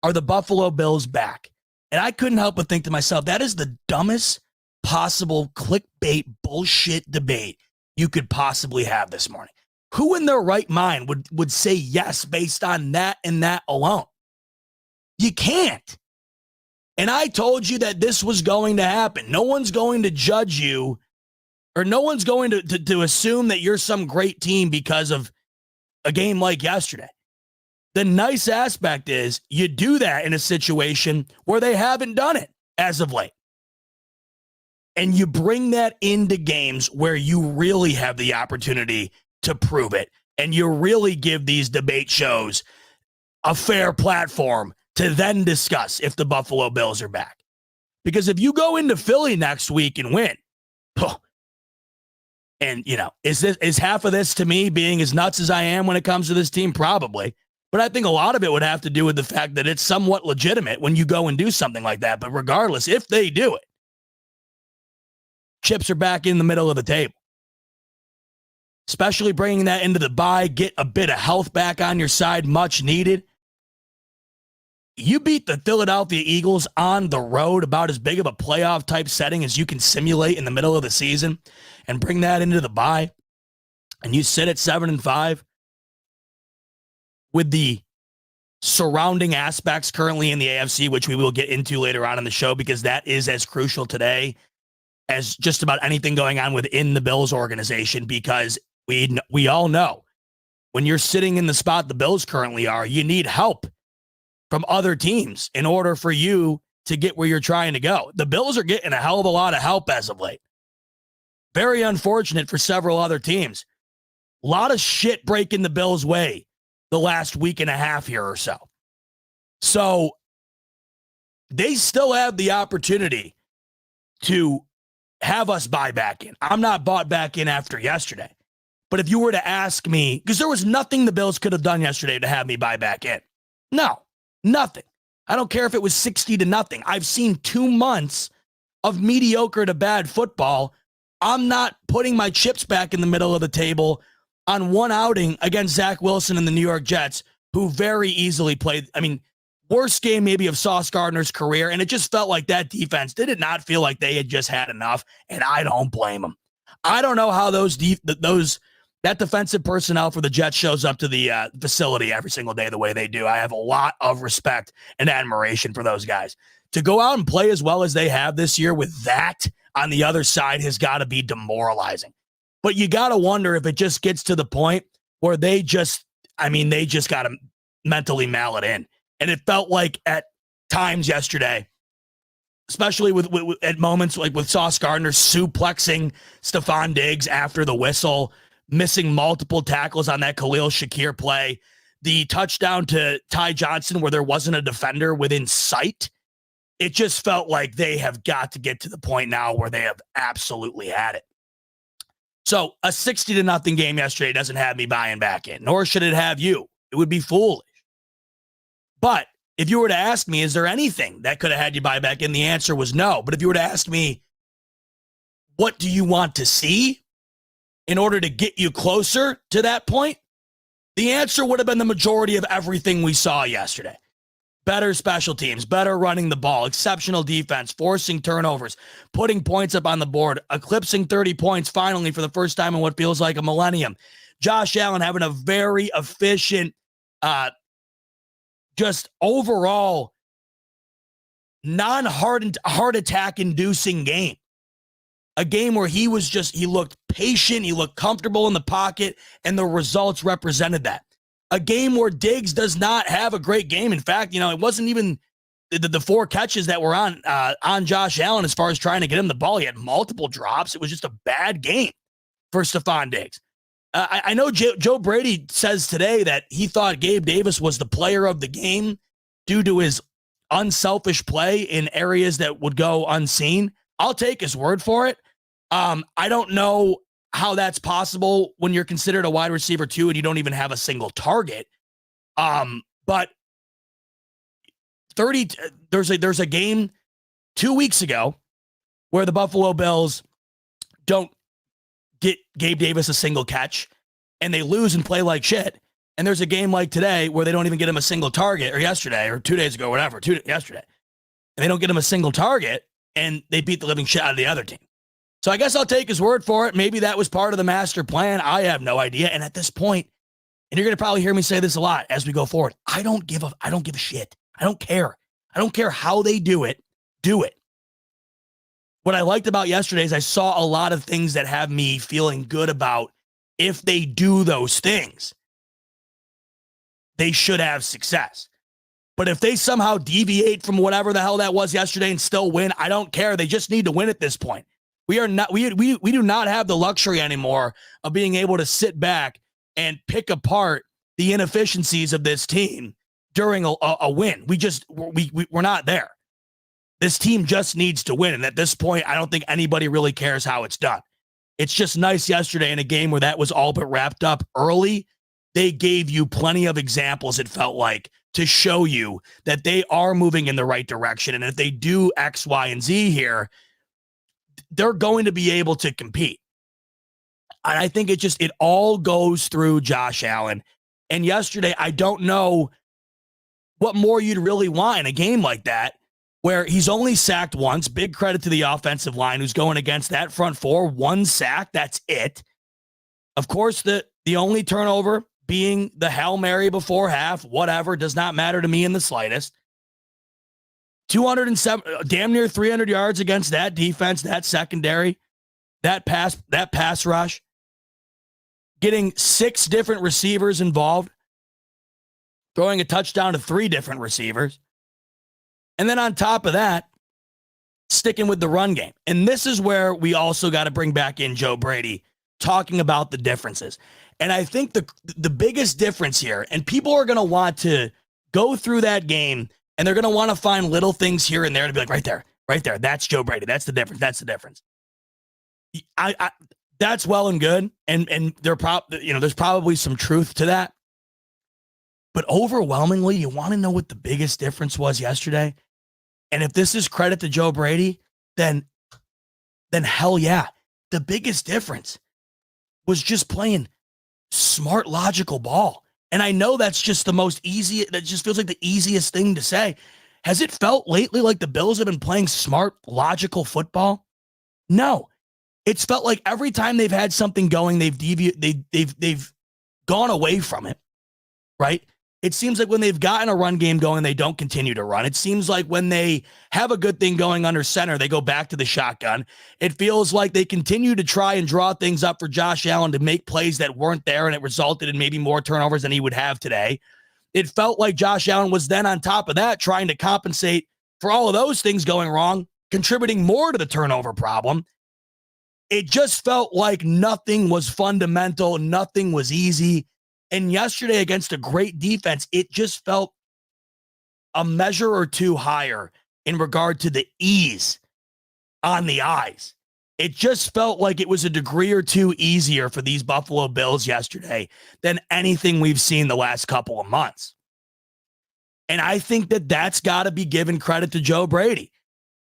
Are the Buffalo Bills back? And I couldn't help but think to myself, that is the dumbest possible clickbait bullshit debate you could possibly have this morning. Who in their right mind would say yes based on that and that alone? You can't. And I told you that this was going to happen. No one's going to judge you, or no one's going to assume that you're some great team because of a game like yesterday. The nice aspect is you do that in a situation where they haven't done it as of late. And you bring that into games where you really have the opportunity to prove it. And you really give these debate shows a fair platform to then discuss if the Buffalo Bills are back. Because if you go into Philly next week and win, and is half of this to me being as nuts as I am when it comes to this team? Probably. But I think a lot of it would have to do with the fact that it's somewhat legitimate when you go and do something like that. But regardless, if they do it, chips are back in the middle of the table. Especially bringing that into the bye, get a bit of health back on your side, much needed. You beat the Philadelphia Eagles on the road, about as big of a playoff type setting as you can simulate in the middle of the season, and bring that into the bye, and you sit at 7-5 with the surrounding aspects currently in the AFC, which we will get into later on in the show, because that is as crucial today as just about anything going on within the Bills organization, because we all know when you're sitting in the spot the Bills currently are, you need help from other teams in order for you to get where you're trying to go. The Bills are getting a hell of a lot of help as of late. Very unfortunate for several other teams. A lot of shit breaking the Bills' way the last week and a half here or so. So they still have the opportunity to have us buy back in. I'm not bought back in after yesterday. But if you were to ask me, because there was nothing the Bills could have done yesterday to have me buy back in. No, nothing. I don't care if it was 60-0. I've seen 2 months of mediocre to bad football. I'm not putting my chips back in the middle of the table on one outing against Zach Wilson and the New York Jets, who very easily played. I mean, worst game maybe of Sauce Gardner's career, and it just felt like that defense did it not feel like they had just had enough, and I don't blame them. I don't know how that defensive personnel for the Jets shows up to the facility every single day the way they do. I have a lot of respect and admiration for those guys. To go out and play as well as they have this year with that on the other side has got to be demoralizing. But you got to wonder if it just gets to the point where they just got to mentally mail it in. And it felt like at times yesterday, especially with at moments like with Sauce Gardner suplexing Stephon Diggs after the whistle, missing multiple tackles on that Khalil Shakir play, the touchdown to Ty Johnson where there wasn't a defender within sight. It just felt like they have got to get to the point now where they have absolutely had it. So a 60-0 game yesterday doesn't have me buying back in, nor should it have you. It would be foolish. But if you were to ask me, is there anything that could have had you buy back in? The answer was no. But if you were to ask me, what do you want to see in order to get you closer to that point? The answer would have been the majority of everything we saw yesterday. Better special teams, better running the ball, exceptional defense, forcing turnovers, putting points up on the board, eclipsing 30 points finally for the first time in what feels like a millennium. Josh Allen having a very efficient, just overall non-heart attack inducing game. A game where he looked patient, he looked comfortable in the pocket, and the results represented that. A game where Diggs does not have a great game. In fact, it wasn't even the 4 catches that were on Josh Allen as far as trying to get him the ball. He had multiple drops. It was just a bad game for Stephon Diggs. I know Joe Brady says today that he thought Gabe Davis was the player of the game due to his unselfish play in areas that would go unseen. I'll take his word for it. I don't know how that's possible when you're considered a wide receiver 2 and you don't even have a single target. But there's a game 2 weeks ago where the Buffalo Bills don't get Gabe Davis a single catch and they lose and play like shit. And there's a game like today where they don't even get him a single target, or yesterday or 2 days ago, whatever, yesterday. And they don't get him a single target and they beat the living shit out of the other team. So I guess I'll take his word for it. Maybe that was part of the master plan. I have no idea. And at this point, and you're going to probably hear me say this a lot as we go forward, I don't give a shit. I don't care. I don't care how they do it. Do it. What I liked about yesterday is I saw a lot of things that have me feeling good about if they do those things, they should have success. But if they somehow deviate from whatever the hell that was yesterday and still win, I don't care. They just need to win at this point. We do not have the luxury anymore of being able to sit back and pick apart the inefficiencies of this team during a win. We're not there. This team just needs to win. And at this point, I don't think anybody really cares how it's done. It's just nice yesterday in a game where that was all but wrapped up early. They gave you plenty of examples, it felt like, to show you that they are moving in the right direction. And if they do X, Y, and Z here, they're going to be able to compete. And I think it all goes through Josh Allen. And yesterday, I don't know what more you'd really want in a game like that, where he's only sacked once. Big credit to the offensive line who's going against that front 4. 1 sack, that's it. Of course, the only turnover being the Hail Mary before half, whatever, does not matter to me in the slightest. 207, damn near 300 yards against that defense, that secondary, that pass rush, getting 6 different receivers involved, throwing a touchdown to 3 different receivers. And then on top of that, sticking with the run game. And this is where we also got to bring back in Joe Brady, talking about the differences. And I think the biggest difference here, and people are going to want to go through that game, and they're going to want to find little things here and there to be like, right there, that's Joe Brady. That's the difference. That's well and good. And there's probably some truth to that. But overwhelmingly, you want to know what the biggest difference was yesterday? And if this is credit to Joe Brady, then hell yeah. The biggest difference was just playing smart, logical ball. And I know that's just that just feels like the easiest thing to say. Has it felt lately like the Bills have been playing smart, logical football? No. It's felt like every time they've had something going, they've gone away from it, right? It seems like when they've gotten a run game going, they don't continue to run. It seems like when they have a good thing going under center, they go back to the shotgun. It feels like they continue to try and draw things up for Josh Allen to make plays that weren't there, and it resulted in maybe more turnovers than he would have today. it felt like Josh Allen was then on top of that trying to compensate for all of those things going wrong, contributing more to the turnover problem. It just felt like nothing was fundamental, nothing was easy. And yesterday against a great defense, it just felt a measure or two higher in regard to the ease on the eyes. It just felt like it was a degree or two easier for these Buffalo Bills yesterday than anything we've seen the last couple of months. And I think that that's got to be given credit to Joe Brady,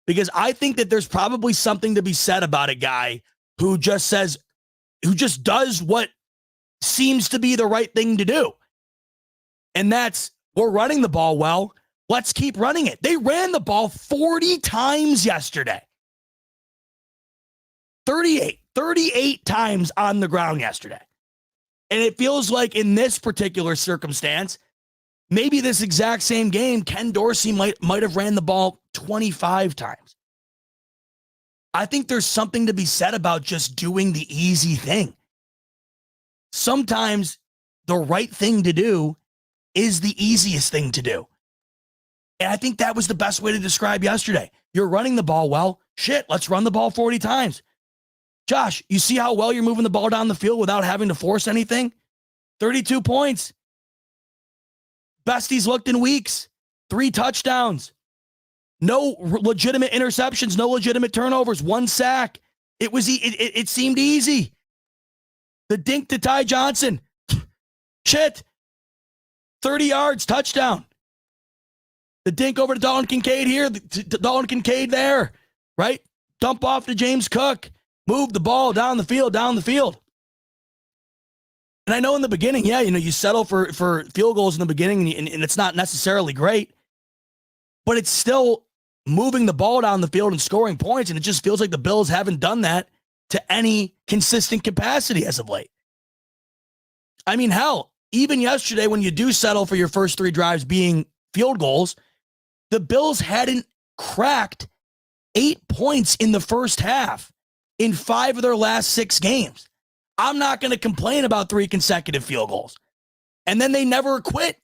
because I think that there's probably something to be said about a guy who just does what seems to be the right thing to do. And that's, we're running the ball well. Let's keep running it. They ran the ball 40 times yesterday. 38 times on the ground yesterday. And it feels like in this particular circumstance, maybe this exact same game, Ken Dorsey might have ran the ball 25 times. I think there's something to be said about just doing the easy thing. Sometimes the right thing to do is the easiest thing to do. And I think that was the best way to describe yesterday. You're running the ball well. Shit, let's run the ball 40 times. Josh, you see how well you're moving the ball down the field without having to force anything? 32 points. Best he's looked in weeks. 3 touchdowns. No legitimate interceptions, no legitimate turnovers, 1 sack. It seemed easy. The dink to Ty Johnson. Shit. 30 yards, touchdown. The dink over to Dalton Kincaid here, to Dalton Kincaid there, right? Dump off to James Cook. Move the ball down the field. And I know in the beginning, you settle for field goals in the beginning, and it's not necessarily great, but it's still moving the ball down the field and scoring points, and it just feels like the Bills haven't done that to any consistent capacity as of late. I mean, hell, even yesterday when you do settle for your first 3 drives being field goals, the Bills hadn't cracked 8 points in the first half in 5 of their last 6 games. I'm not going to complain about 3 consecutive field goals. And then they never quit.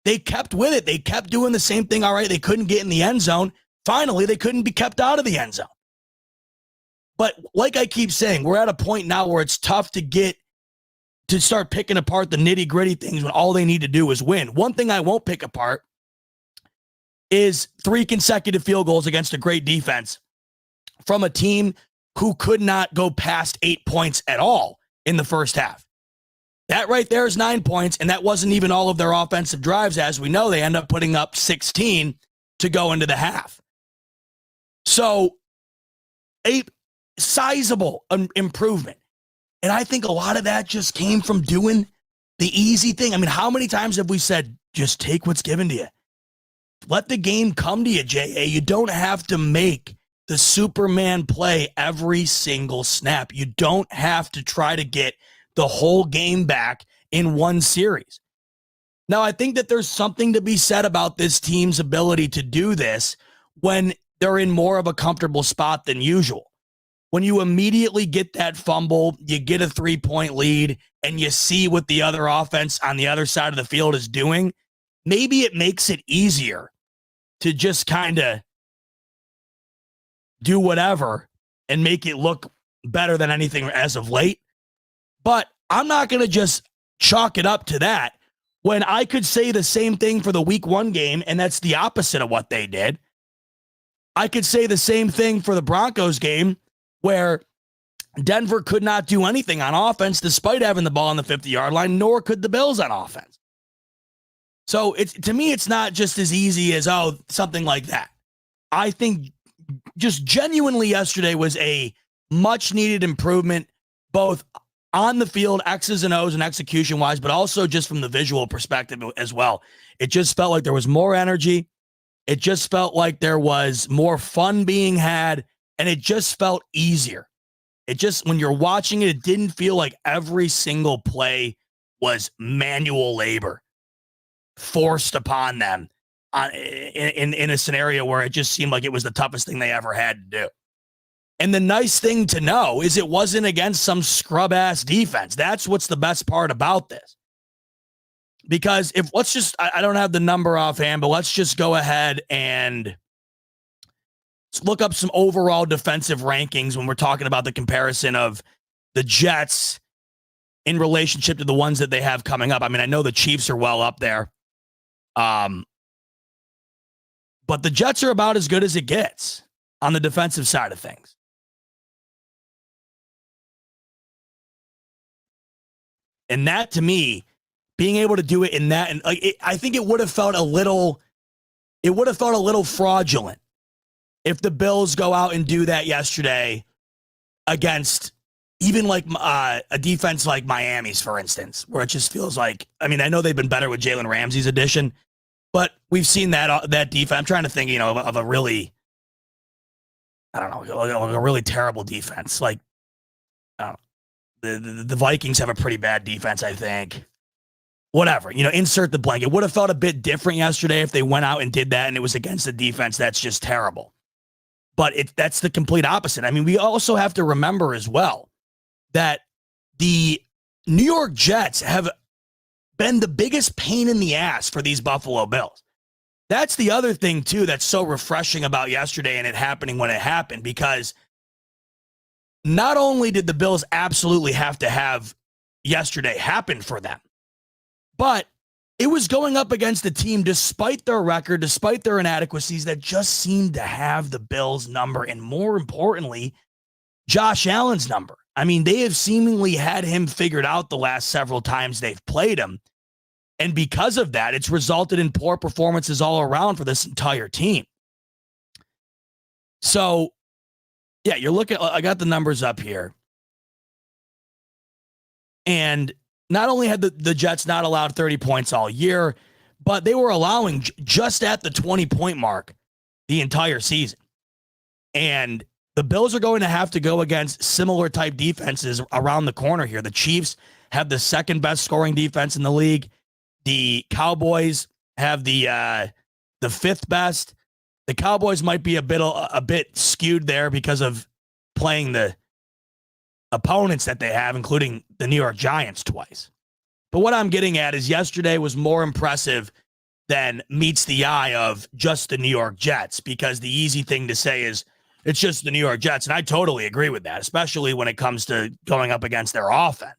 They kept with it. They kept doing the same thing. All right, they couldn't get in the end zone. Finally, they couldn't be kept out of the end zone. But like I keep saying, we're at a point now where it's tough to start picking apart the nitty-gritty things when all they need to do is win. One thing I won't pick apart is 3 consecutive field goals against a great defense from a team who could not go past 8 points at all in the first half. That right there is 9 points, and that wasn't even all of their offensive drives. As we know, they end up putting up 16 to go into the half. So a sizable improvement. And I think a lot of that just came from doing the easy thing. I mean, how many times have we said, just take what's given to you? Let the game come to you, J.A. You don't have to make the Superman play every single snap. You don't have to try to get the whole game back in one series. Now, I think that there's something to be said about this team's ability to do this when they're in more of a comfortable spot than usual. When you immediately get that fumble, you get a 3-point lead, and you see what the other offense on the other side of the field is doing, maybe it makes it easier to just kind of do whatever and make it look better than anything as of late. But I'm not going to just chalk it up to that when I could say the same thing for the week 1 game, and that's the opposite of what they did. I could say the same thing for the Broncos game, where Denver could not do anything on offense despite having the ball on the 50-yard line, nor could the Bills on offense. So to me, it's not just as easy as, something like that. I think just genuinely yesterday was a much-needed improvement, both on the field, X's and O's and execution-wise, but also just from the visual perspective as well. It just felt like there was more energy. It just felt like there was more fun being had, and it just felt easier. It just, when you're watching it, it didn't feel like every single play was manual labor forced upon them in a scenario where it just seemed like it was the toughest thing they ever had to do. And the nice thing to know is it wasn't against some scrub-ass defense. That's what's the best part about this. Because I don't have the number offhand, but let's just go ahead and look up some overall defensive rankings when we're talking about the comparison of the Jets in relationship to the ones that they have coming up. I mean, I know the Chiefs are well up there. But the Jets are about as good as it gets on the defensive side of things. And that, to me, being able to do it in that, and I think it would have felt a little fraudulent if the Bills go out and do that yesterday against even like a defense like Miami's, for instance, where it just feels like, I mean, I know they've been better with Jalen Ramsey's addition, but we've seen that defense. I'm trying to think, of a really, I don't know, a really terrible defense. Like, I don't know, the Vikings have a pretty bad defense, I think. Whatever, insert the blank. It would have felt a bit different yesterday if they went out and did that and it was against a defense that's just terrible. But that's the complete opposite. I mean, we also have to remember as well that the New York Jets have been the biggest pain in the ass for these Buffalo Bills. That's the other thing, too, that's so refreshing about yesterday and it happening when it happened, because not only did the Bills absolutely have to have yesterday happen for them, but it was going up against a team, despite their record, despite their inadequacies, that just seemed to have the Bills' number, and more importantly, Josh Allen's number. I mean, they have seemingly had him figured out the last several times they've played him. And because of that, it's resulted in poor performances all around for this entire team. So, yeah, I got the numbers up here. And not only had the Jets not allowed 30 points all year, but they were allowing just at the 20-point mark the entire season. And the Bills are going to have to go against similar type defenses around the corner here. The Chiefs have the second best scoring defense in the league. The Cowboys have the fifth best. The Cowboys might be a bit skewed there because of playing the opponents that they have, including the New York Giants twice. But what I'm getting at is yesterday was more impressive than meets the eye of just the New York Jets, because the easy thing to say is it's just the New York Jets. And I totally agree with that, especially when it comes to going up against their offense.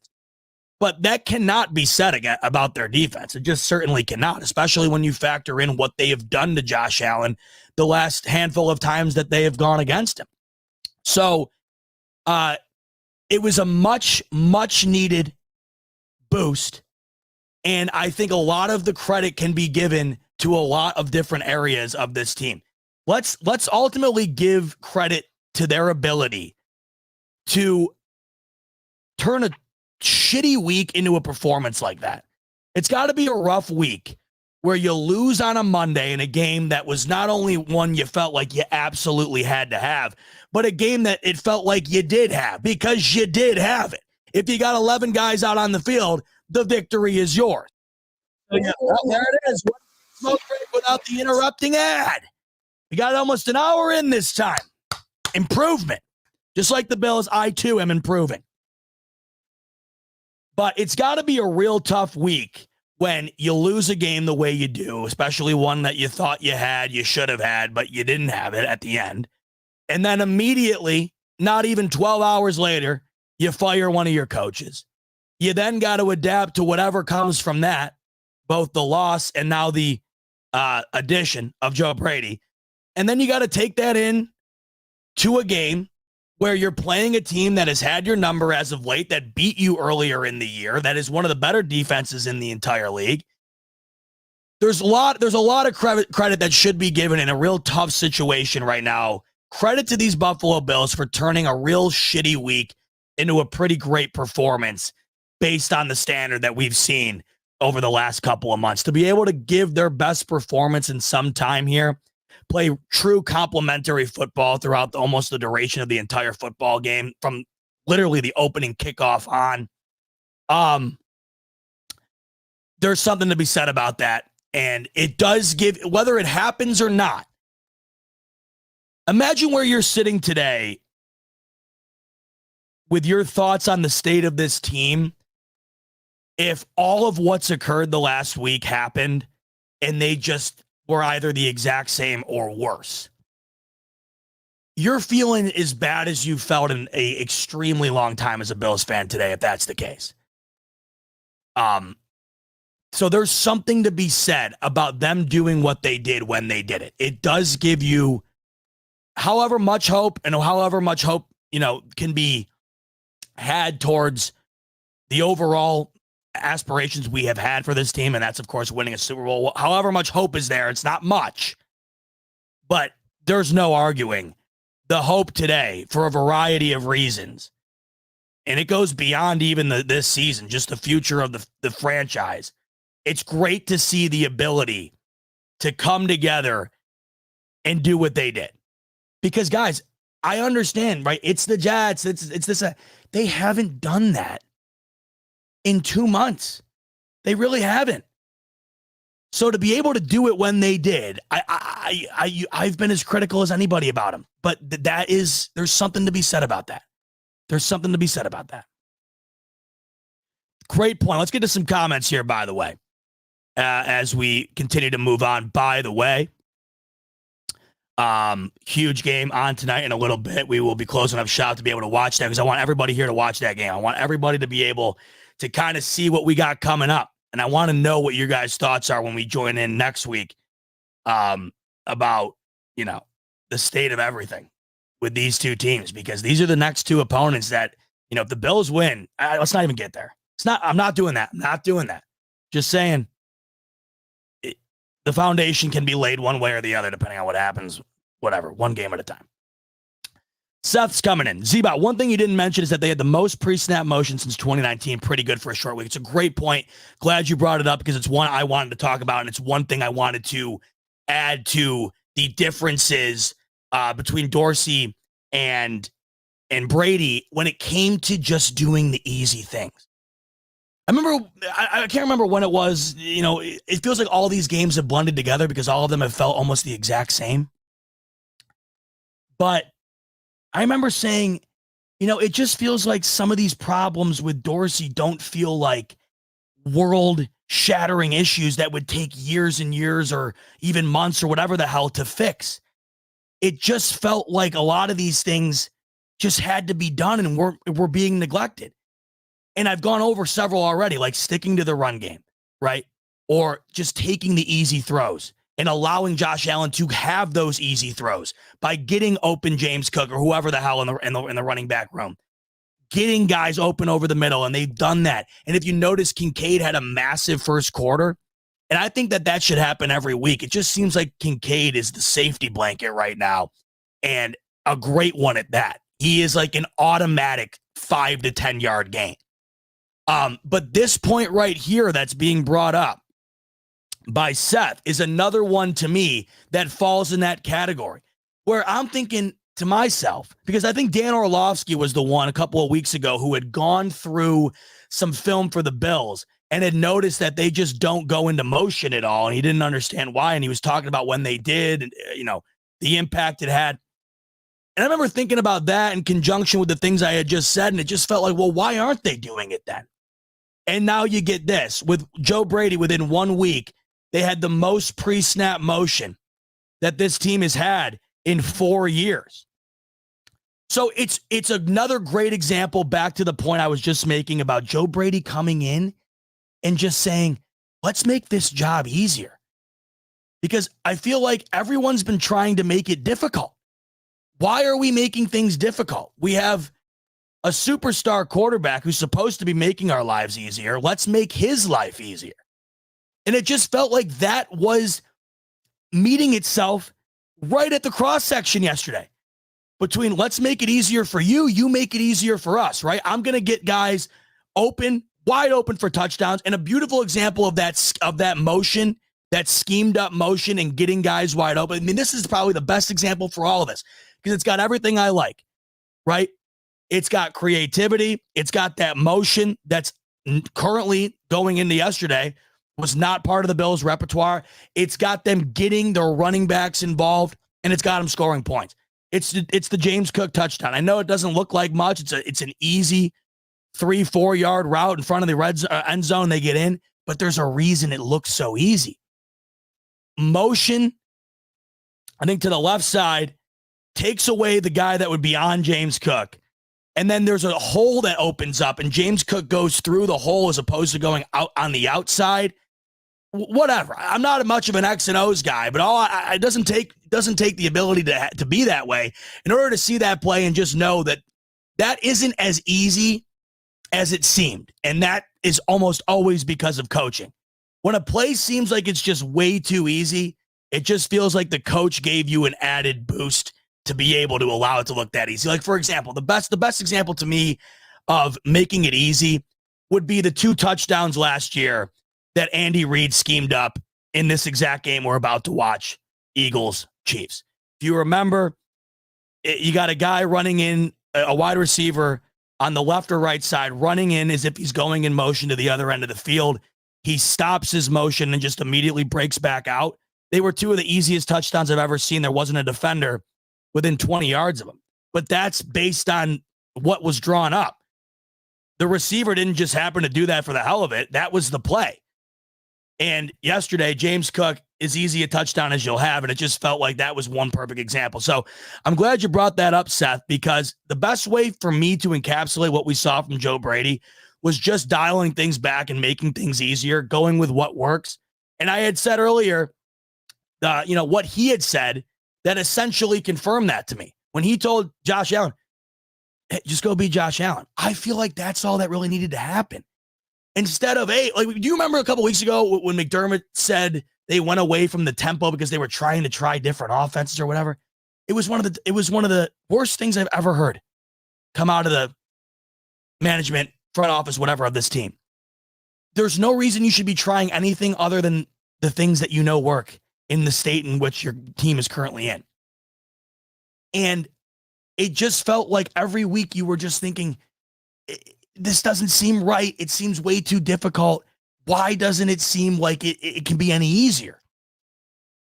But that cannot be said about their defense. It just certainly cannot, especially when you factor in what they have done to Josh Allen the last handful of times that they have gone against him. So, it was a much, much needed boost. And I think a lot of the credit can be given to a lot of different areas of this team. Let's ultimately give credit to their ability to turn a shitty week into a performance like that. It's got to be a rough week where you lose on a Monday in a game that was not only one you felt like you absolutely had to have, but a game that it felt like you did have, because you did have it. If you got 11 guys out on the field, the victory is yours. So, yeah, well, there it is. Smoke break without the interrupting ad. We got almost an hour in this time. Improvement. Just like the Bills, I too am improving. But it's got to be a real tough week when you lose a game the way you do, especially one that you thought you should have had, but you didn't have it at the end. And then immediately, not even 12 hours later, you fire one of your coaches. You then got to adapt to whatever comes from that, both the loss and now the addition of Joe Brady. And then you got to take that in to a game where you're playing a team that has had your number as of late, that beat you earlier in the year, that is one of the better defenses in the entire league. There's a lot of credit that should be given in a real tough situation right now. Credit to these Buffalo Bills for turning a real shitty week into a pretty great performance based on the standard that we've seen over the last couple of months. To be able to give their best performance in some time here, play true complementary football throughout almost the duration of the entire football game, from literally the opening kickoff on. There's something to be said about that. And it does give, whether it happens or not, imagine where you're sitting today with your thoughts on the state of this team if all of what's occurred the last week happened and they just were either the exact same or worse. You're feeling as bad as you felt in a extremely long time as a Bills fan today, if that's the case. So there's something to be said about them doing what they did when they did it. It does give you however much hope can be had towards the overall aspirations we have had for this team, and that's, of course, winning a Super Bowl. However much hope is there, it's not much, but there's no arguing the hope today for a variety of reasons, and it goes beyond even this season, just the future of the franchise. It's great to see the ability to come together and do what they did. Because, guys, I understand, right? It's the Jets. It's this. They haven't done that in 2 months. They really haven't. So to be able to do it when they did, I've been as critical as anybody about them. But there's something to be said about that. There's something to be said about that. Great point. Let's get to some comments here, by the way, as we continue to move on. By the way, huge game on tonight in a little bit. We will be closing up shop to be able to watch that because I want everybody here to watch that game. I want everybody to be able to kind of see what we got coming up. And I want to know what your guys' thoughts are when we join in next week about, the state of everything with these two teams, because these are the next two opponents that, if the Bills win, let's not even get there. I'm not doing that. I'm not doing that. Just saying the foundation can be laid one way or the other, depending on what happens, whatever, one game at a time. Seth's coming in. Z-Bot, one thing you didn't mention is that they had the most pre-snap motion since 2019. Pretty good for a short week. It's a great point. Glad you brought it up because it's one I wanted to talk about, and it's one thing I wanted to add to the differences between Dorsey and Brady when it came to just doing the easy things. I can't remember when it was, it feels like all these games have blended together because all of them have felt almost the exact same. But I remember saying, it just feels like some of these problems with Dorsey don't feel like world-shattering issues that would take years and years or even months or whatever the hell to fix. It just felt like a lot of these things just had to be done and were being neglected. And I've gone over several already, like sticking to the run game, right? Or just taking the easy throws and allowing Josh Allen to have those easy throws by getting open James Cook or whoever the hell in the running back room, getting guys open over the middle, and they've done that. And if you notice, Kincaid had a massive first quarter, and I think that should happen every week. It just seems like Kincaid is the safety blanket right now, and a great one at that. He is like an automatic 5 to 10 yard gain. But this point right here that's being brought up by Seth is another one to me that falls in that category where I'm thinking to myself, because I think Dan Orlovsky was the one a couple of weeks ago who had gone through some film for the Bills and had noticed that they just don't go into motion at all. And he didn't understand why. And he was talking about when they did, and, the impact it had. And I remember thinking about that in conjunction with the things I had just said. And it just felt like, well, why aren't they doing it then? And now you get this with Joe Brady. Within 1 week, they had the most pre-snap motion that this team has had in 4 years. So it's another great example back to the point I was just making about Joe Brady coming in and just saying, let's make this job easier. Because I feel like everyone's been trying to make it difficult. Why are we making things difficult? We have a superstar quarterback who's supposed to be making our lives easier. Let's make his life easier. And it just felt like that was meeting itself right at the cross section yesterday between let's make it easier for you, you make it easier for us, right? I'm going to get guys open, wide open for touchdowns. And a beautiful example of that motion, that schemed up motion and getting guys wide open. I mean, this is probably the best example for all of this because it's got everything I like, right? It's got creativity. It's got that motion that's currently going into yesterday was not part of the Bills' repertoire. It's got them getting their running backs involved, and it's got them scoring points. It's the James Cook touchdown. I know it doesn't look like much. It's an easy 3-4 yard route in front of the end zone, they get in, but there's a reason it looks so easy. Motion, I think to the left side, takes away the guy that would be on James Cook. And then there's a hole that opens up, and James Cook goes through the hole as opposed to going out on the outside. Whatever. I'm not much of an X and O's guy, but it doesn't take the ability to be that way in order to see that play and just know that isn't as easy as it seemed. And that is almost always because of coaching. When a play seems like it's just way too easy, it just feels like the coach gave you an added boost to be able to allow it to look that easy. Like, for example, the best example to me of making it easy would be the 2 touchdowns last year that Andy Reid schemed up in this exact game we're about to watch, Eagles-Chiefs. If you remember, you got a guy running in, a wide receiver on the left or right side, running in as if he's going in motion to the other end of the field. He stops his motion and just immediately breaks back out. They were 2 of the easiest touchdowns I've ever seen. There wasn't a defender within 20 yards of him. But that's based on what was drawn up. The receiver didn't just happen to do that for the hell of it. That was the play. And yesterday, James Cook, as easy a touchdown as you'll have, and it just felt like that was one perfect example. So I'm glad you brought that up, Seth, because the best way for me to encapsulate what we saw from Joe Brady was just dialing things back and making things easier, going with what works. And I had said earlier, what he had said that essentially confirmed that to me. When he told Josh Allen, hey, just go be Josh Allen. I feel like that's all that really needed to happen. Instead of, hey, like, do you remember a couple weeks ago when McDermott said they went away from the tempo because they were trying to try different offenses or whatever? It was one of the worst things I've ever heard come out of the management, front office, whatever, of this team. There's no reason you should be trying anything other than the things that you know work in the state in which your team is currently in. And it just felt like every week you were just thinking, this doesn't seem right. It seems way too difficult. Why doesn't it seem like it can be any easier?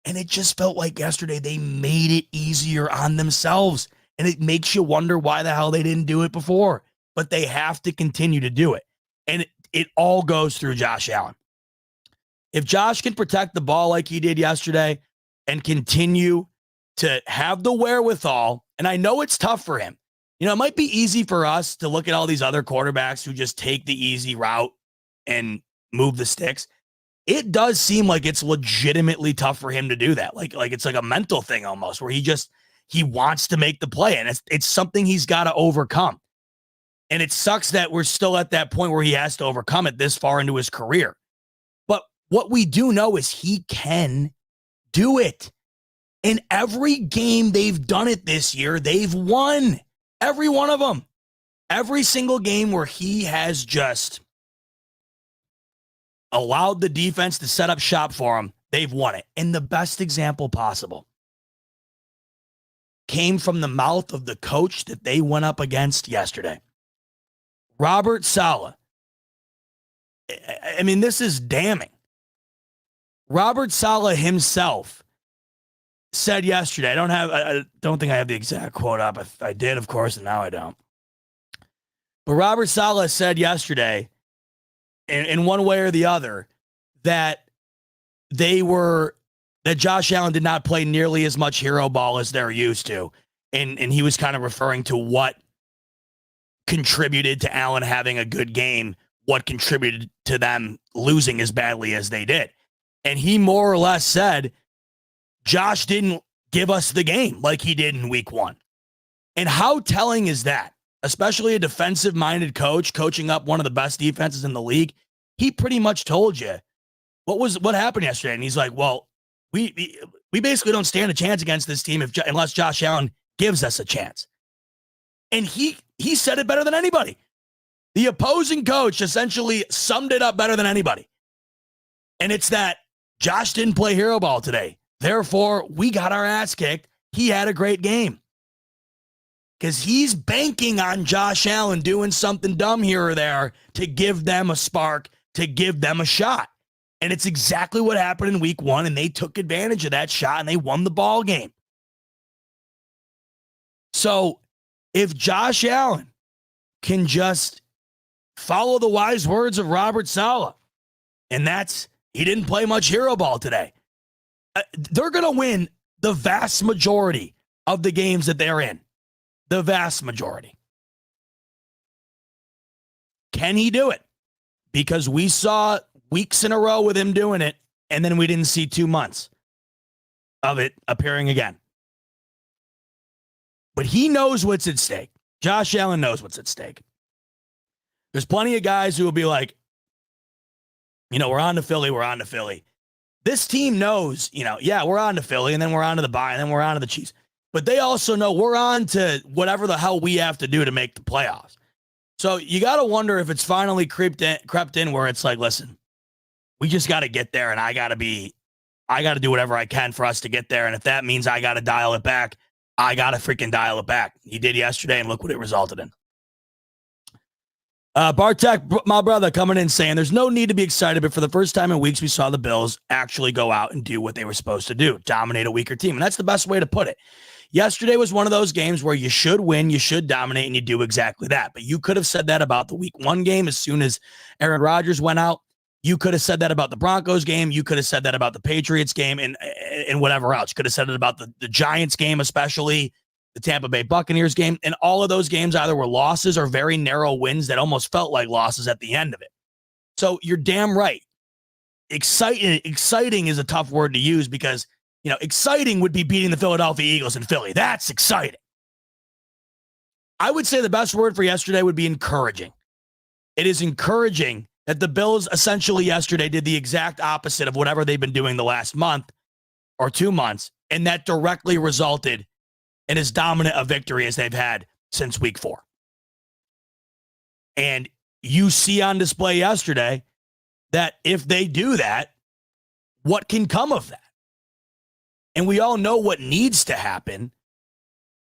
And it just felt like yesterday they made it easier on themselves. And it makes you wonder why the hell they didn't do it before. But they have to continue to do it. And it all goes through Josh Allen. If Josh can protect the ball like he did yesterday and continue to have the wherewithal, and I know it's tough for him. It might be easy for us to look at all these other quarterbacks who just take the easy route and move the sticks. It does seem like it's legitimately tough for him to do that. Like it's like a mental thing almost, where he wants to make the play, and it's something he's got to overcome. And it sucks that we're still at that point where he has to overcome it this far into his career. But what we do know is he can do it. In every game they've done it this year, they've won. Every one of them. Every single game where he has just allowed the defense to set up shop for him, they've won it. And the best example possible came from the mouth of the coach that they went up against yesterday. Robert Saleh. I mean, this is damning. Robert Saleh himself said yesterday, I don't think I have the exact quote up. I did, of course, and now I don't. But Robert Saleh said yesterday, in one way or the other, that Josh Allen did not play nearly as much hero ball as they're used to. And he was kind of referring to what contributed to Allen having a good game, what contributed to them losing as badly as they did. And he more or less said, Josh didn't give us the game like he did in week 1. And how telling is that? Especially a defensive-minded coach coaching up one of the best defenses in the league. He pretty much told you what happened yesterday. And he's like, well, we basically don't stand a chance against this team unless Josh Allen gives us a chance. And he said it better than anybody. The opposing coach essentially summed it up better than anybody. And it's that Josh didn't play hero ball today. Therefore, we got our ass kicked. He had a great game. Because he's banking on Josh Allen doing something dumb here or there to give them a spark, to give them a shot. And it's exactly what happened in week 1, and they took advantage of that shot, and they won the ball game. So if Josh Allen can just follow the wise words of Robert Saleh. And that's, he didn't play much hero ball today. They're going to win the vast majority of the games that they're in. The vast majority. Can he do it? Because we saw weeks in a row with him doing it, and then we didn't see 2 months of it appearing again. But he knows what's at stake. Josh Allen knows what's at stake. There's plenty of guys who will be like, we're on to Philly. This team knows, we're on to Philly, and then we're on to the bye, and then we're on to the Chiefs. But they also know we're on to whatever the hell we have to do to make the playoffs. So you got to wonder if it's finally crept in where it's like, listen, we just got to get there, and I got to do whatever I can for us to get there. And if that means I got to dial it back, I got to freaking dial it back. He did yesterday, and look what it resulted in. Bartek, my brother, coming in saying there's no need to be excited, but for the first time in weeks, we saw the Bills actually go out and do what they were supposed to do, dominate a weaker team. And that's the best way to put it. Yesterday was one of those games where you should win, you should dominate, and you do exactly that. But you could have said that about the week 1 game as soon as Aaron Rodgers went out. You could have said that about the Broncos game. You could have said that about the Patriots game and whatever else. You could have said it about the Giants game, especially the Tampa Bay Buccaneers game. And all of those games either were losses or very narrow wins that almost felt like losses at the end of it. So you're damn right. Exciting is a tough word to use because, exciting would be beating the Philadelphia Eagles in Philly. That's exciting. I would say the best word for yesterday would be encouraging. It is encouraging that the Bills essentially yesterday did the exact opposite of whatever they've been doing the last month or 2 months, and that directly resulted in as dominant a victory as they've had since week 4. And you see on display yesterday that if they do that, what can come of that? And we all know what needs to happen.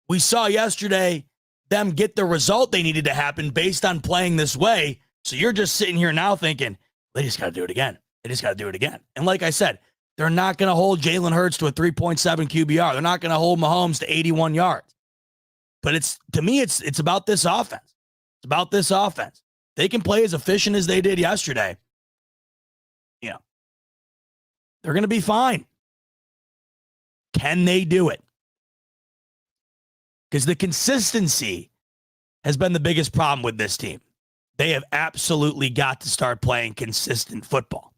We saw yesterday them get the result they needed to happen based on playing this way. So you're just sitting here now thinking, they just got to do it again. They just got to do it again. And like I said, they're not going to hold Jalen Hurts to a 3.7 QBR. They're not going to hold Mahomes to 81 yards. But to me, it's about this offense. It's about this offense. They can play as efficient as they did yesterday. They're going to be fine. Can they do it? Because the consistency has been the biggest problem with this team. They have absolutely got to start playing consistent football.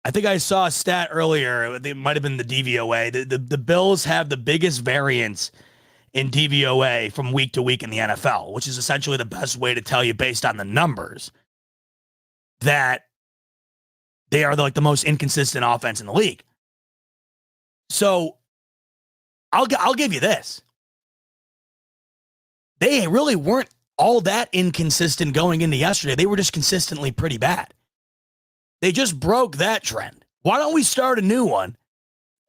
I think I saw a stat earlier. It might have been the DVOA. The Bills have the biggest variance in DVOA from week to week in the NFL, which is essentially the best way to tell you based on the numbers that they are the most inconsistent offense in the league. So I'll give you this. They really weren't all that inconsistent going into yesterday. They were just consistently pretty bad. They just broke that trend. Why don't we start a new one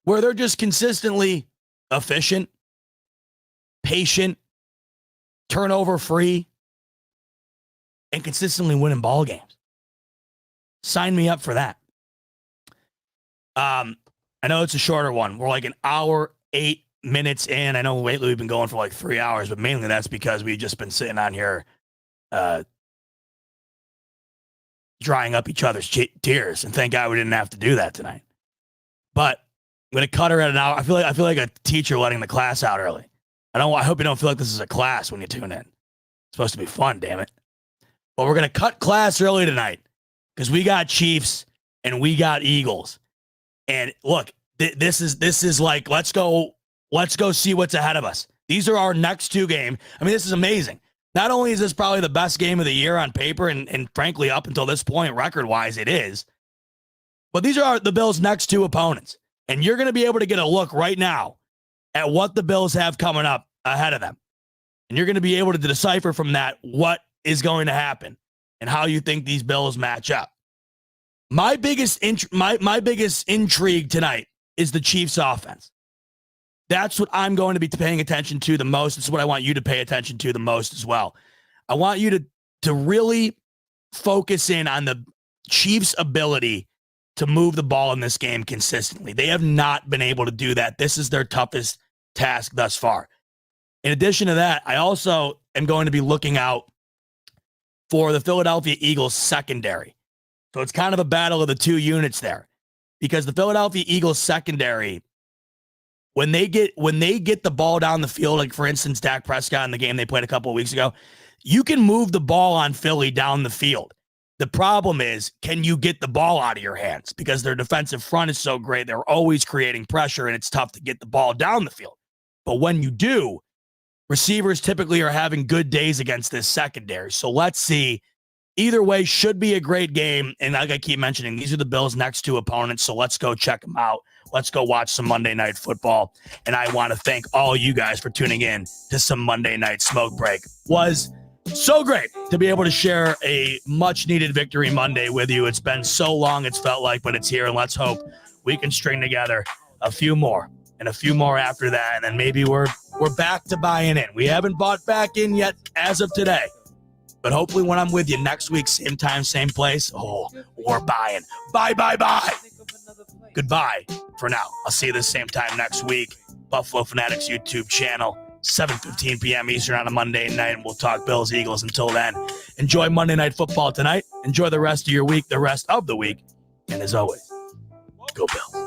where they're just consistently efficient, patient, turnover free, and consistently winning ball games? Sign me up for that. I know it's a shorter one. We're like an hour, 8 minutes in. I know lately we've been going for like 3 hours, but mainly that's because we've just been sitting on here drying up each other's tears. And thank God we didn't have to do that tonight. But I'm going to cut her at an hour. I feel like a teacher letting the class out early. I hope you don't feel like this is a class when you tune in. It's supposed to be fun, damn it. But we're going to cut class early tonight because we got Chiefs and we got Eagles. And look, this is like, let's go see what's ahead of us. These are our next 2 games. I mean, this is amazing. Not only is this probably the best game of the year on paper, and frankly, up until this point, record-wise, it is, but these are the Bills' next 2 opponents. And you're going to be able to get a look right now at what the Bills have coming up ahead of them. And you're going to be able to decipher from that what is going to happen and how you think these Bills match up. My biggest intrigue tonight is the Chiefs' offense. That's what I'm going to be paying attention to the most. It's what I want you to pay attention to the most as well. I want you to really focus in on the Chiefs' ability to move the ball in this game consistently. They have not been able to do that. This is their toughest task thus far. In addition to that, I also am going to be looking out for the Philadelphia Eagles secondary. So it's kind of a battle of the two units there, because the Philadelphia Eagles secondary, when they get the ball down the field, like for instance, Dak Prescott in the game they played a couple of weeks ago, you can move the ball on Philly down the field. The problem is, can you get the ball out of your hands? Because their defensive front is so great, they're always creating pressure, and it's tough to get the ball down the field. But when you do, receivers typically are having good days against this secondary. So let's see. Either way, should be a great game. And like I keep mentioning, these are the Bills' next two opponents, so let's go check them out. Let's go watch some Monday Night Football. And I want to thank all you guys for tuning in to some Monday Night Smoke Break. Was so great to be able to share a much-needed victory Monday with you. It's been so long, it's felt like, but it's here, and let's hope we can string together a few more and a few more after that, and then maybe we're back to buying in. We haven't bought back in yet as of today. But hopefully when I'm with you next week, same time, same place, we're buying. Bye. Goodbye for now. I'll see you the same time next week. Buffalo Fanatics YouTube channel, 7:15 p.m. Eastern on a Monday night, and we'll talk Bills, Eagles. Until then, enjoy Monday Night Football tonight. Enjoy the rest of your week, the rest of the week. And as always, go Bills.